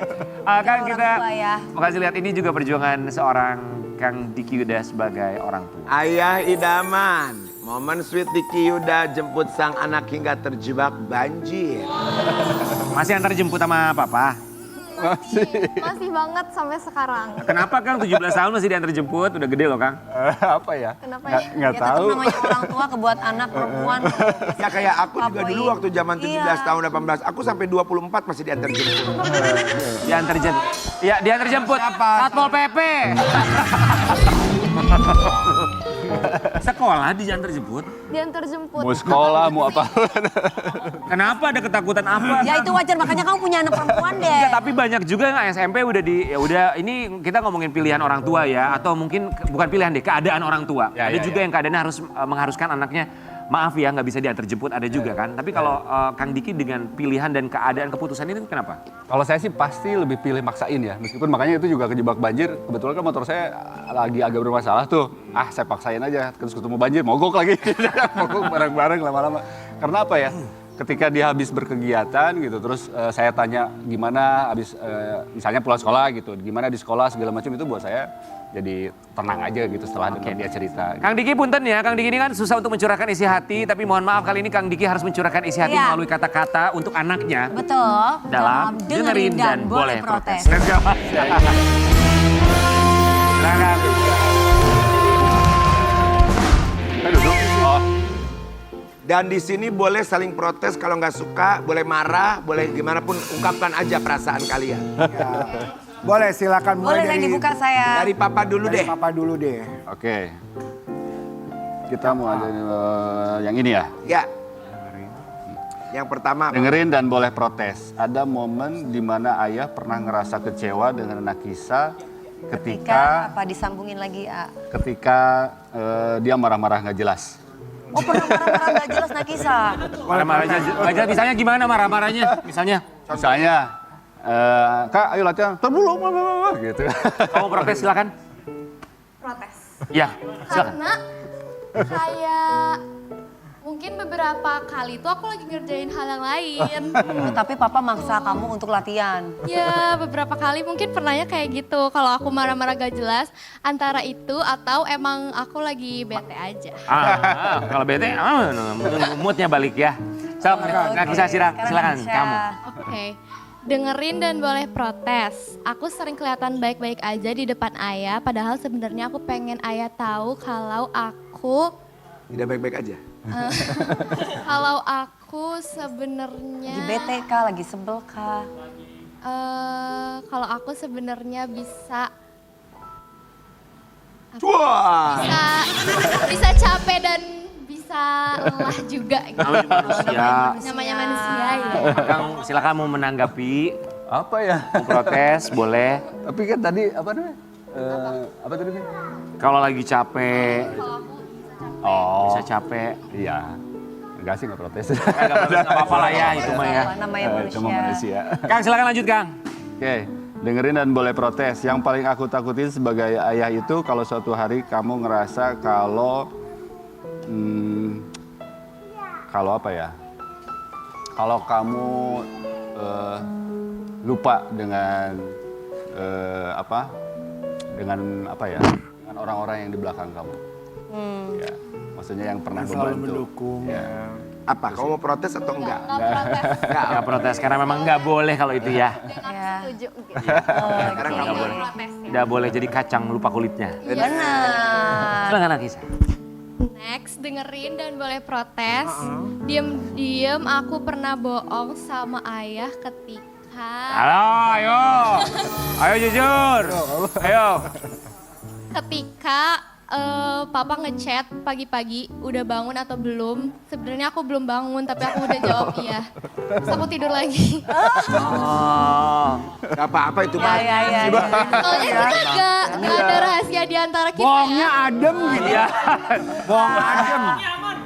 Kan kita tua ya. makasih lihat ini juga perjuangan seorang Kang Diki Yuda sebagai orang tua. Ayah idaman, momen sweet Diki Yuda jemput sang anak hingga terjebak banjir. Masih antar jemput sama papa? Masih banget sampai sekarang. Kenapa Kang 17 tahun masih diantar jemput? Udah gede loh Kang. Apa ya? Kenapa ya? Nggak Ya tetap tahu. namanya orang tua kebuat anak perempuan. Ya kayak aku juga Apain. dulu waktu zaman 17 tahun 18, aku sampai 24 masih diantar jemput. Diantar jemput. Ya, diantar jemput. Satpol PP. Sekolah diantar jemput. Diantar jemput. Mau sekolah, mau apa? Kenapa ada ketakutan apa? Ya itu wajar makanya kamu punya anak perempuan deh. Enggak, tapi banyak juga yang SMP udah ya udah ini kita ngomongin pilihan orang tua ya, atau mungkin bukan pilihan deh, keadaan orang tua. Ya, Ada ya, juga yang keadaannya harus mengharuskan anaknya maaf ya nggak bisa diantar jemput, ada juga kan. Tapi kalau Kang Diki dengan pilihan dan keadaan keputusan itu kenapa? Kalau saya sih pasti lebih pilih maksain ya. Meskipun makanya itu juga kejebak banjir. Kebetulan kan motor saya lagi agak bermasalah tuh. Ah saya paksain aja. Terus ketemu banjir, mogok lagi. Mogok bareng-bareng lama-lama. Karena apa ya? ketika dia habis berkegiatan gitu, terus saya tanya gimana habis misalnya pulang sekolah gitu, gimana di sekolah segala macam, itu buat saya jadi tenang aja gitu setelah dengar dia cerita. Kang Diki punten ya, Kang Diki ini kan susah untuk mencurahkan isi hati, tapi mohon maaf kali ini Kang Diki harus mencurahkan isi hati Iya. melalui kata-kata untuk anaknya. Betul. Dalam dengerin dan boleh protes. Let's go. Silakan. Duduk. Oh. Dan di sini boleh saling protes, kalau nggak suka, boleh marah, boleh gimana pun, ungkapkan aja perasaan kalian. Ya. Boleh, silakan mulai Boleh lagi buka saya. Dari papa dulu dari deh. papa dulu deh. Oke. Kita mau aja yang ini ya. Ya. Yang pertama, Dengerin dan boleh protes. Ada momen di mana ayah pernah ngerasa kecewa dengan anak Kisa Ketika apa disambungin lagi, A? ketika dia marah-marah nggak jelas. Oh, pernah marah-marah nggak jelas Nakisa. Marah-marahnya, misalnya gimana marah-marahnya? Misalnya, Misalnya, Kak ayo latihan, ntar dulu, gitu. kamu protes silakan. Protes. Ya, silakan. Karena kayak mungkin beberapa kali tuh aku lagi ngerjain hal yang lain. Oh, tapi papa maksa kamu untuk latihan. Ya beberapa kali mungkin pernahnya kayak gitu. Kalau aku marah-marah gak jelas, antara itu atau emang aku lagi bete aja. Kalau bete, moodnya balik ya. So, Nakisa silakan kamu. Oke. Dengerin dan boleh protes. Aku sering kelihatan baik-baik aja di depan ayah, padahal sebenarnya aku pengen ayah tahu kalau aku tidak baik-baik aja. kalau aku sebenarnya Lagi bete kah, lagi sebel kah? kalau aku sebenarnya bisa Wah. bisa capek dan bisa lelah juga gitu. Namanya manusia. Namanya manusia ya. Kang, silakan mau menanggapi, Apa ya? mau protes, boleh. Tapi kan tadi apa namanya? Apa tadi? Kalau lagi capek, Oh, bisa capek. iya. Enggak sih, nggak protes. Nggak apa-apa lah ya itu mah ya. Namanya Cuma manusia. Kang, silakan lanjut Kang. Oke, dengerin dan boleh protes. Yang paling aku takutin sebagai ayah itu kalau suatu hari kamu ngerasa kalau kalau apa ya? Kalau kamu lupa dengan apa? Dengan apa ya? Dengan orang-orang yang di belakang kamu. Ya, maksudnya yang pernah Yang selalu membantu. mendukung. Ya. Apa, kamu mau protes atau enggak? Nggak protes karena memang nggak boleh kalau itu ya. Ya. Setuju gitu. Sekarang Nggak kamu. boleh. Protes ya. Nggak boleh jadi kacang lupa kulitnya. Benar. Silakan Nakisa. Next, dengerin dan boleh protes. Diem-diem aku pernah bohong sama ayah ketika Halo, ayo. Ayo jujur. Ayo. Papa ngechat pagi-pagi udah bangun atau belum. Sebenarnya aku belum bangun tapi aku udah jawab iya. Terus aku tidur lagi. Oh. Gak apa-apa itu mah. Ya. Soalnya kita gak ada rahasia di antara kita Bohongnya ya. adem gitu. Iya. Bohong adem.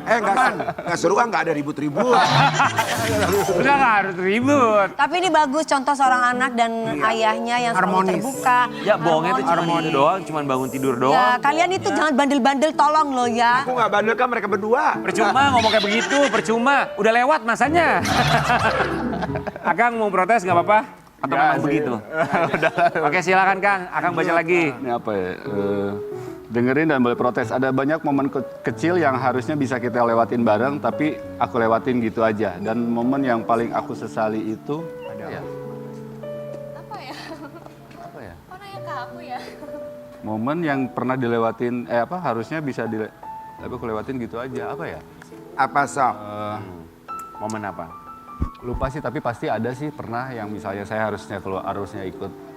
Enggak seru kan, enggak ada ribut-ribut. Udah nggak harus ribut. Tapi ini bagus contoh seorang anak dan ayahnya yang selalu Harmonis. terbuka. Ya bohongnya itu cuma itu doang, cuma bangun tidur doang. Ya, kalian itu jangan bandel-bandel tolong loh ya. Aku nggak bandel kan mereka berdua. Percuma ngomong kayak begitu, percuma. Udah lewat masanya. Akang mau protes nggak apa-apa? Atau Nggak memang sih. begitu? Oke silakan Kang, Akang baca lagi. Ini apa ya? Dengerin dan boleh protes. Ada banyak momen kecil yang harusnya bisa kita lewatin bareng, tapi aku lewatin gitu aja. Dan momen yang paling aku sesali itu Apa ya? apa ya? Kok nanya ke aku ya? Momen yang pernah dilewatin, harusnya bisa tapi aku lewatin gitu aja. Apa ya? Apa sok? Momen apa? Lupa sih, tapi pasti ada sih pernah yang misalnya saya harusnya ikut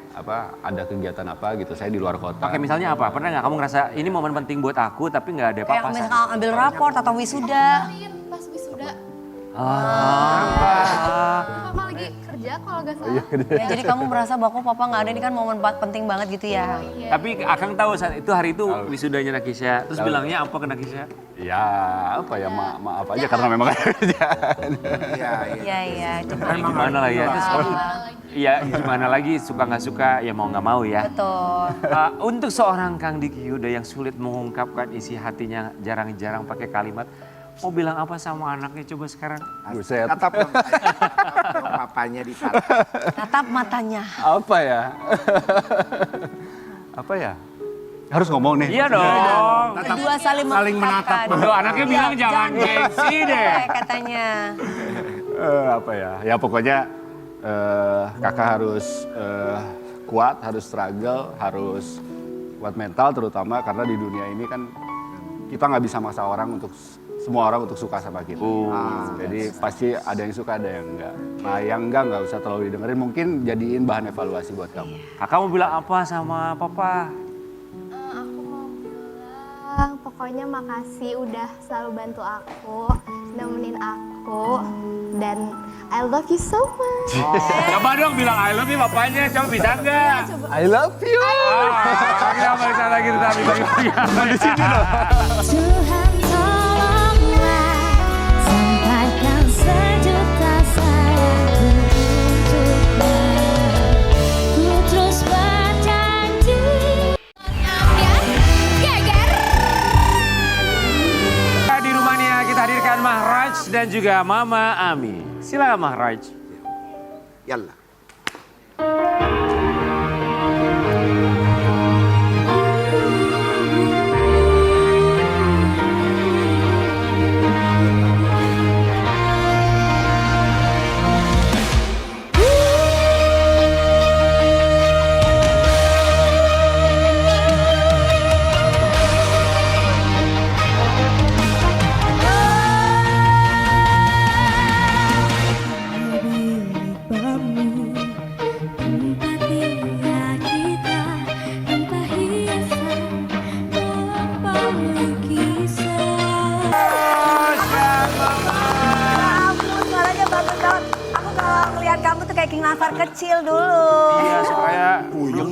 ada kegiatan apa gitu. Saya di luar kota. Oke misalnya apa? Pernah nggak kamu ngerasa ini momen penting buat aku tapi nggak ada Kayak apa-apa? misalkan ambil raport atau wisuda. Pas wisuda, Ah. Papa lagi kerja kalau gak salah. Ya, jadi kamu merasa bahwa papa nggak ada, ini kan momen penting banget gitu ya. Tapi Akang tahu saat itu hari itu wisudanya Nakisha. Terus bilangnya apa ke Nakisha? Ya apa ya, maaf aja karena memang ada kerjaan. Iya, itu Gimana lah ya? Terus kamu, iya gimana lagi suka nggak suka ya mau nggak mau ya. betul. Untuk seorang Kang Diki Yuda yang sulit mengungkapkan isi hatinya, jarang-jarang pakai kalimat, mau bilang apa sama anaknya coba sekarang? Buset. Tatap dong saya. Tatap dong papanya di tatap. Tatap matanya. Apa ya? Apa ya? Harus ngomong nih. Iya dong. Berdua saling menatap. mengungkapkan. Loh, anaknya bilang jangan gengsi deh. Katanya. Apa ya? Ya pokoknya kakak harus kuat, harus struggle, harus kuat mental terutama karena di dunia ini kan kita nggak bisa maksa orang untuk semua orang untuk suka sama kita. Jadi pasti ada yang suka, ada yang enggak. Nah yang enggak usah terlalu didengerin, mungkin jadiin bahan evaluasi buat kamu. Kakak mau bilang apa sama papa? Aku mau bilang, pokoknya makasih udah selalu bantu aku, nemenin aku, dan I love you so much. Coba dong bilang I love you papanya, coba bisa nggak? I love you. Kita balik lagi tetapi di sini loh. Tuhan tolonglah sampaikan sejuta sayangku untukmu. Ku terus berjanji. Di Rumania kita hadirkan Mahraj dan juga Mama Ami. Silakan Mahraj. Yalla. Suaranya bagus banget. Aku kalau ngeliat kamu tuh kayak King Nasar kecil dulu. Iya, supaya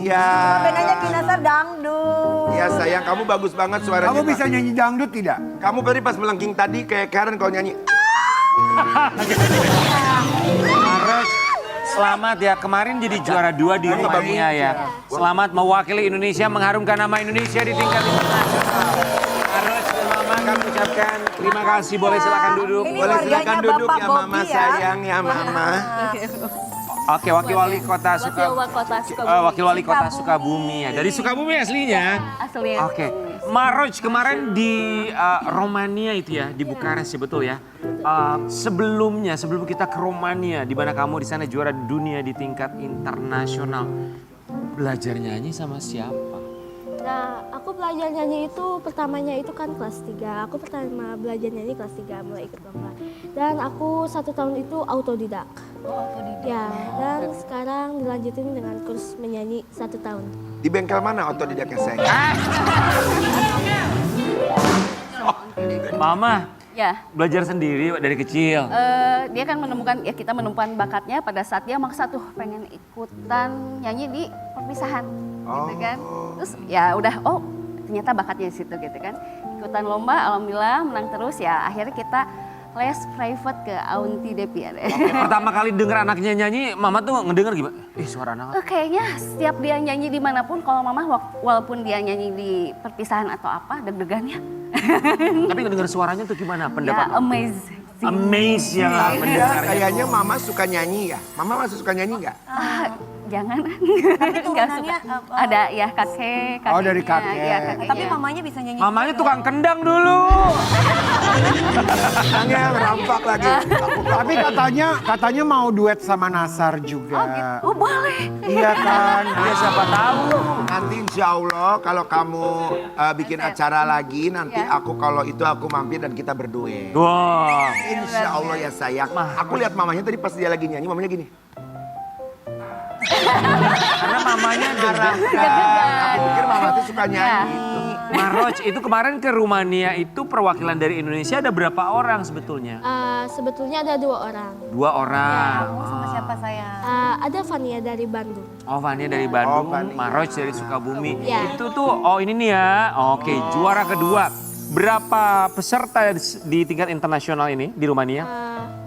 Iya. Bedanya King Nasar dangdut. Iya sayang, kamu bagus banget suaranya. Kamu bisa nyanyi dangdut tidak? Kamu tadi pas melengking tadi kayak Karen kalau nyanyi. Mahraj, selamat ya. Kemarin jadi juara 2 di Rumania ya. Selamat mewakili Indonesia, mengharumkan nama Indonesia di tingkat internasional. Mahraj dan Mama kami ucapkan terima kasih. Boleh silakan duduk. Ini Boleh silakan keluarganya duduk Bapak ya Mama Bobby ya. sayang ya Mama. Oke, wakil wali kota wakil wali kota Sukabumi ya. Dari Sukabumi aslinya. Aslinya. Oke, Mahraj kemarin di Romania itu ya, di Bukares ya betul ya. Sebelum kita ke Romania, di mana kamu di sana juara dunia di tingkat internasional, belajar nyanyi sama siapa? Nah, aku belajar nyanyi itu pertamanya itu kan kelas 3. Aku pertama belajar nyanyi kelas 3 mulai ikut lomba. Dan aku 1 tahun itu autodidak. Ya, dan sekarang dilanjutin dengan kurs menyanyi 1 tahun. Di bengkel mana otodidaknya sayang? Mama, Ya, belajar sendiri dari kecil. dia kan menemukan, ya kita menemukan bakatnya pada saat dia maksa tuh pengen ikutan nyanyi di perpisahan gitu kan. Terus ya udah, oh ternyata bakatnya di situ gitu kan. Ikutan lomba, alhamdulillah menang terus ya. Akhirnya kita les private ke Aunty Depi ya. Pertama kali denger anaknya nyanyi, Mama tuh ngedenger gimana? Suara anak. Kayaknya setiap dia nyanyi dimanapun, kalau mama walaupun dia nyanyi di perpisahan atau apa, deg-degannya. Tapi ngedenger suaranya tuh gimana Ya pendapat? amazing. Amazed ya Iya, mendengarnya. kayaknya Mama suka nyanyi ya. Mama masih suka nyanyi nggak? Jangan. Tapi Nggak turunannya suka. Ada ya kakek. Oh, dari kakek. Iya, kakeknya. Tapi mamanya bisa nyanyi. Mamanya tukang kendang dulu. Tangannya rampak lagi. Tapi katanya mau duet sama Nasar juga. Oh boleh. Iya kan? Ya siapa tahu. Nanti insya Allah kalau kamu bikin acara lagi, nanti aku kalau itu aku mampir dan kita berduet. Wah. Insya Allah ya sayang. Aku lihat mamanya tadi pas dia lagi nyanyi, mamanya gini. Karena mamanya dengar. Aku pikir mama tuh suka nyanyi. Mahraj, itu kemarin ke Rumania itu perwakilan dari Indonesia ada berapa orang sebetulnya? Sebetulnya ada 2 orang. 2 orang. Kamu sama siapa sayang? Ada Fania dari Bandung. Oh, Fania dari Bandung, Fania. Mahraj dari Sukabumi. Iya. Itu tuh, oh ini nih ya. Oke, juara kedua. Berapa peserta di tingkat internasional ini di Rumania?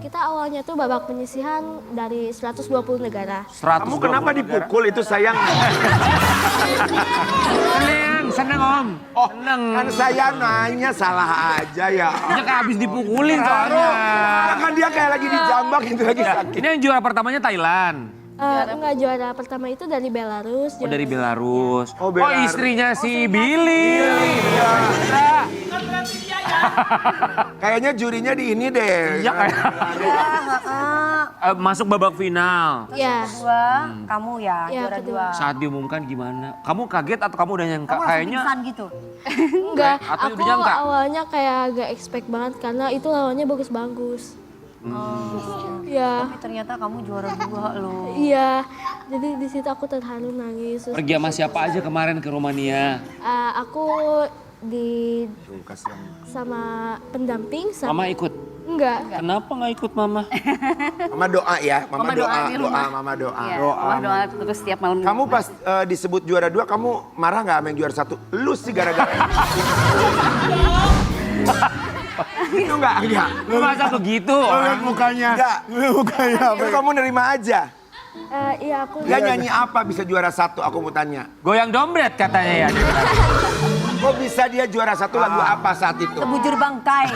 Kita awalnya tuh babak penyisihan dari 120 negara. 120 Kamu kenapa negara. dipukul itu sayang? Seneng Om. Oh, Seneng. kan saya nanya salah aja ya. Dia kayak habis dipukulin soalnya. Kan dia kayak lagi dijambak itu lagi sakit. Ini yang juara pertamanya Thailand. Enggak, juara pertama itu dari Belarus. Oh dari Belarus. Oh, Belarus. Istrinya si Billy. Iya. Kayaknya jurinya di ini deh. Iya kayak. Masuk babak final. Iya. Kedua, kamu ya, Iya, juara kedua. 2. Saat diumumkan gimana? Kamu kaget atau kamu udah nyangka? Kamu langsung Kayaknya pingsan gitu. Enggak, Atau aku udah nyangka? awalnya kayak agak expect banget karena itu lawannya bagus-bagus. Iya. Tapi ternyata kamu juara 2 loh. Iya. Jadi di situ aku terharu nangis. Terus, pergi sama siapa aja kemarin ke Romania? aku di sama pendamping sama Mama ikut. enggak. Kenapa nggak ikut Mama? Mama doa ya, Mama doa, di rumah. Mama doa. Iya, Mama doa terus setiap malam. Kamu pas disebut juara 2, kamu marah nggak sama yang juara 1? Lu sih gara-gara. Itu enggak. Masa begitu Lihat orang? mukanya. Enggak. Mukanya apa? Itu kamu nerima aja. Iya aku. Dia nyanyi apa bisa juara 1? Aku mau tanya. Goyang dompet katanya ya. Kok bisa dia juara 1 lagu apa saat itu? Bujur bangkai.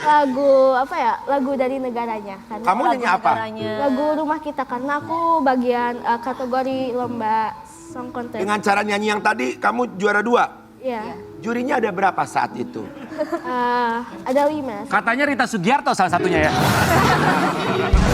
Lagu apa ya? Lagu dari negaranya. Karena Kamu nyanyi apa? lagu Rumah Kita karena aku bagian kategori lomba song contest. Dengan cara nyanyi yang tadi, kamu juara 2. Iya. Jurinya ada berapa saat itu? Ada 5. Katanya Rita Sugiarto salah satunya ya.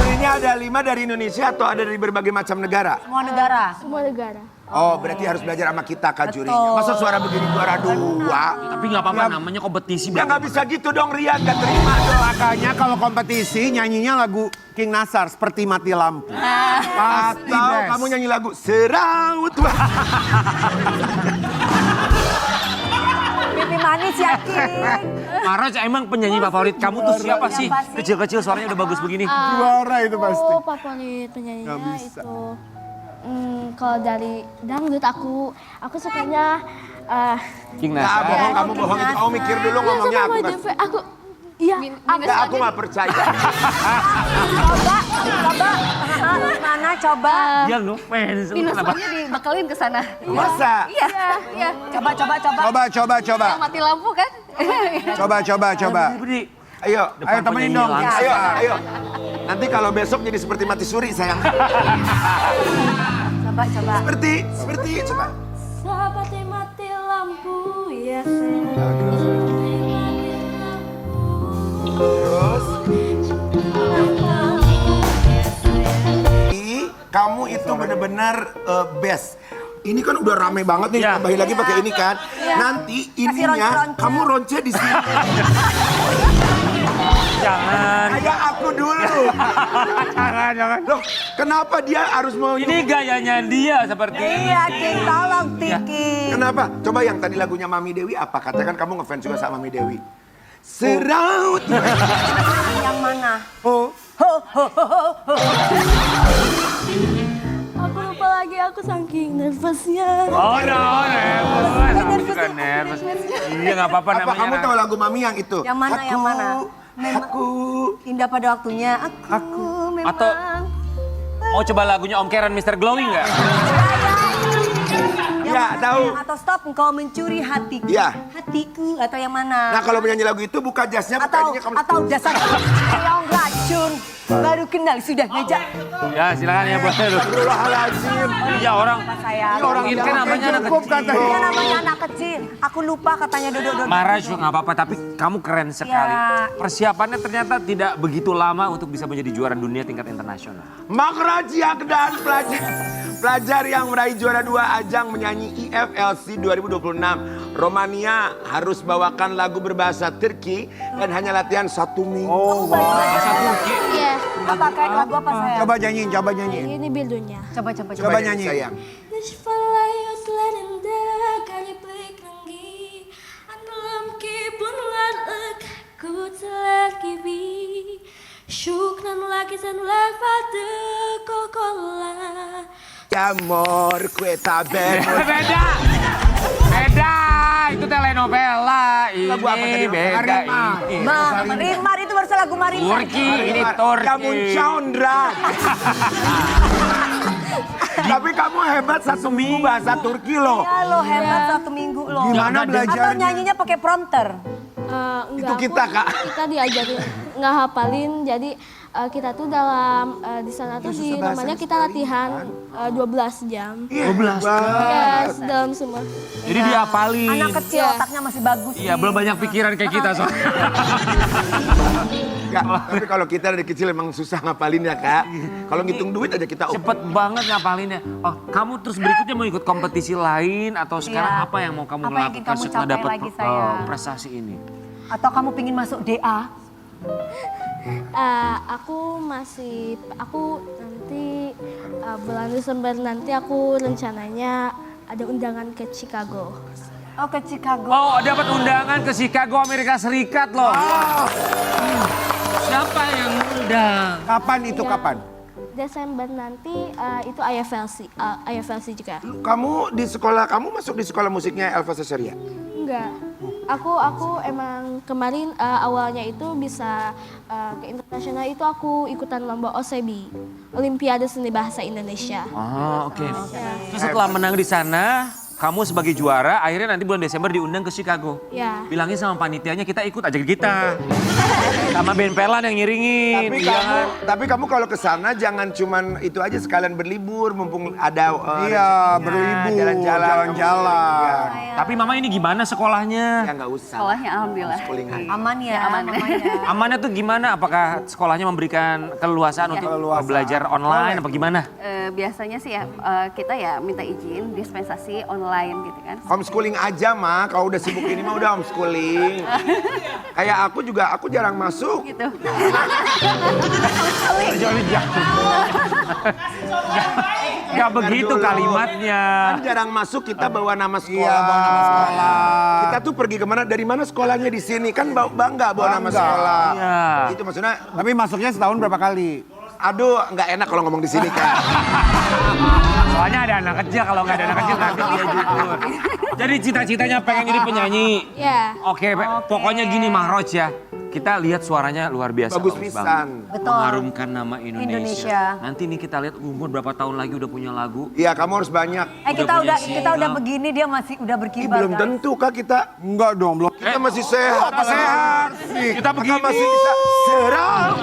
Jurinya ada 5 dari Indonesia atau ada dari berbagai macam negara? Semua negara. Semua negara. Oh, berarti harus belajar sama kita Kak jurinya. Masa suara begini juara 2? Tapi nggak apa-apa namanya kompetisi. Ya nggak bisa gitu dong Rian, gak terima dong. Makanya kalau kompetisi nyanyinya lagu King Nasar seperti mati lampu. Pasti Atau best. kamu nyanyi lagu Seraut. Pipi manis ya, King. Maraj emang penyanyi favorit kamu tuh siapa sih? Kecil-kecil suaranya udah bagus begini. Juara itu pasti. Aku favorit penyanyinya itu. Kalau dari dangdut aku sukanya King Nggak Nasar. bohong, kamu bohong itu. Kamu mikir dulu ngomongnya aku. Aku iya, Nggak, aku nggak percaya. Coba. Mana coba. Dia ngefans. Minus Kenapa? one-nya dibekelin ke sana. Masa? Iya. Coba. Coba. Yang mati lampu kan? Coba. Budi. Ayo, Ayo temenin dong. ayo. Nanti kalau besok jadi seperti mati suri sayang. Coba. Seperti, coba. seperti mati lampu ya sayang. Terus. Kamu itu benar-benar best. Ini kan udah rame banget nih, Ya. tambahin lagi pakai ini kan. Nanti ininya ronce-ronce. kamu ronce di sini. Jangan. Kayak aku dulu. Jangan. Loh, kenapa dia harus mau Ini gayanya dia seperti ini. Iya, King, tolong Tiki. Kenapa? Coba yang tadi lagunya Mami Dewi apa? Katanya kan kamu ngefans juga sama Mami Dewi. Seraut. Yang mana? Aku lupa lagi, aku saking nervousnya. Oh no, nervous. Bukan nervous. Iya nggak apa-apa Apa namanya. kamu tahu lagu Mami yang itu? Yang mana, yang mana? Aku. Indah pada waktunya. Aku memang. Atau mau coba lagunya Om Karen Mr. Glowing nggak? Ya, tahu. Atau stop engkau mencuri hatiku. Iya. Hatiku atau yang mana? Nah, kalau menyanyi lagu itu buka jasnya, buka ininya kamu. Atau dasar keong racun. Baru kenal sudah ngejak. Ya silakan ya boleh lu. Astagfirullahaladzim. Iya orang. Saya. Ini kan namanya anak kecil. Dia namanya anak kecil. Aku lupa katanya duduk-duduk. Marah juga nggak apa-apa, tapi kamu keren sekali. Ya. Persiapannya ternyata tidak begitu lama untuk bisa menjadi juara dunia tingkat internasional. Makrajiak dan pelajar yang meraih juara 2 ajang menyanyi IFLC 2026. Romania harus bawakan lagu berbahasa Turki dan hanya latihan 1 minggu. Oh, wow. Bahasa Turki. Iya. Apa kayak lagu apa saya? Coba nyanyiin. Ini bildunya. Coba nyanyi. Sayang. Amor, kueta Beda. Itu telenovela. Ini Lagu apa tadi? beda. Ini. Marimar itu baru lagu Marimar. Turki, ini Turki. Kamu Chandra. Tapi kamu hebat 1 minggu bahasa Turki loh. Iya lo hebat 1 minggu lo. Gimana Atau belajarnya? nyanyinya pakai prompter? Enggak, Itu kita, Kak. Kita diajarin nggak hafalin, jadi kita tuh dalam di sana tuh di namanya kita latihan 12 jam. 12. Ya, dalam semua. Jadi dihafalin. Anak kecil otaknya masih bagus. Iya, belum banyak pikiran kayak kita soalnya. Enggak, tapi kalau kita dari kecil emang susah ngapalin ya, Kak. Kalau ngitung duit aja kita Cepet banget ngapalinnya. Oh, kamu terus berikutnya mau ikut kompetisi lain atau sekarang Iya. apa yang mau kamu Apa yang lakukan kamu setelah capai dapat lagi, sayang? prestasi ini? Atau kamu pingin masuk DA? Aku nanti bulan Desember nanti aku rencananya ada undangan ke Chicago. Oh ke Chicago. Oh, dapat undangan ke Chicago, Amerika Serikat loh. Siapa yang undang? Kapan itu Iya. kapan? Desember nanti itu IFLC juga. Kamu di sekolah, kamu masuk di sekolah musiknya Elva Cesaria? Enggak. Aku emang kemarin awalnya itu bisa ke internasional itu aku ikutan lomba OSEBI, Olimpiade Seni Bahasa Indonesia. Oh, oke. Terus setelah menang di sana, kamu sebagai juara, akhirnya nanti bulan Desember diundang ke Chicago. Ya. Bilangin sama panitianya kita ikut aja kita. Sama band Pelan yang nyiringin. Tapi kamu kalau ke sana jangan cuman itu aja sekalian berlibur mumpung ada Iya, berlibur, jalan-jalan. Tapi mama ini gimana sekolahnya? Ya nggak usah. Sekolahnya alhamdulillah. Aman ya, aman. Amannya tuh gimana? Apakah sekolahnya memberikan keleluasan untuk belajar online apa gimana? Biasanya sih ya kita ya minta izin dispensasi online gitu kan. Homeschooling aja mah, kalau udah sibuk ini mah udah homeschooling. Kayak aku juga, aku jarang masuk. Gitu. Gak begitu Dulu. kalimatnya. Kan jarang masuk kita bawa nama sekolah. Iya, bawa nama sekolah. Kita tuh pergi kemana? Dari mana sekolahnya di sini? Kan bangga bawa nama sekolah. Iya. Itu maksudnya. Tapi masuknya setahun berapa kali? Aduh, nggak enak kalau ngomong di sini kan. Soalnya ada anak kecil, kalau nggak ada anak kecil nanti dia jujur. Jadi cita-citanya pengen jadi penyanyi. Ya. Oke, pokoknya gini Mahroj ya. Kita lihat suaranya luar biasa. Bagus banget. pisan. Betul. Mengharumkan nama Indonesia. Indonesia. Nanti nih kita lihat umur berapa tahun lagi udah punya lagu. Iya, kamu harus banyak. Kita udah begini dia masih udah berkibar. Belum guys. tentu kak kita. Enggak dong, belum. Kita masih sehat. Sehat. Kita begini. Masih bisa serang.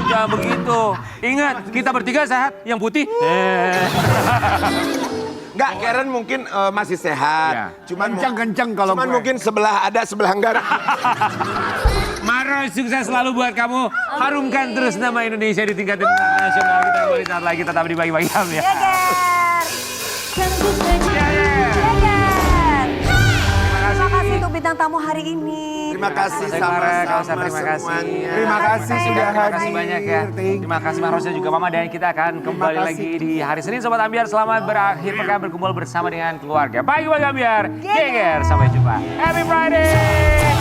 Jangan begitu. Ingat, kita bertiga sehat. Yang putih. Enggak, Karen mungkin masih sehat. Iya. Cuman Kencang-kencang kalau cuman gue. mungkin sebelah ada, sebelah enggak. Mahroj, sukses selalu buat kamu. Harumkan terus nama Indonesia di tingkat internasional. Kita kembali saat lagi tetap di Bagi-Bagi Ham ya. Terima kasih untuk bintang tamu hari ini. Terima kasih Sama-sama sama-sama terima kasih. semuanya. Terima kasih sudah Terima kasih hadir. banyak ya. Terima kasih Mahroj dan juga Mama, dan kita akan kembali lagi di hari Senin Sobat Ambiar. Selamat berakhir pekan berkumpul bersama dengan keluarga. Bagi-Bagi Ambiar, geger. Sampai jumpa. Happy Friday.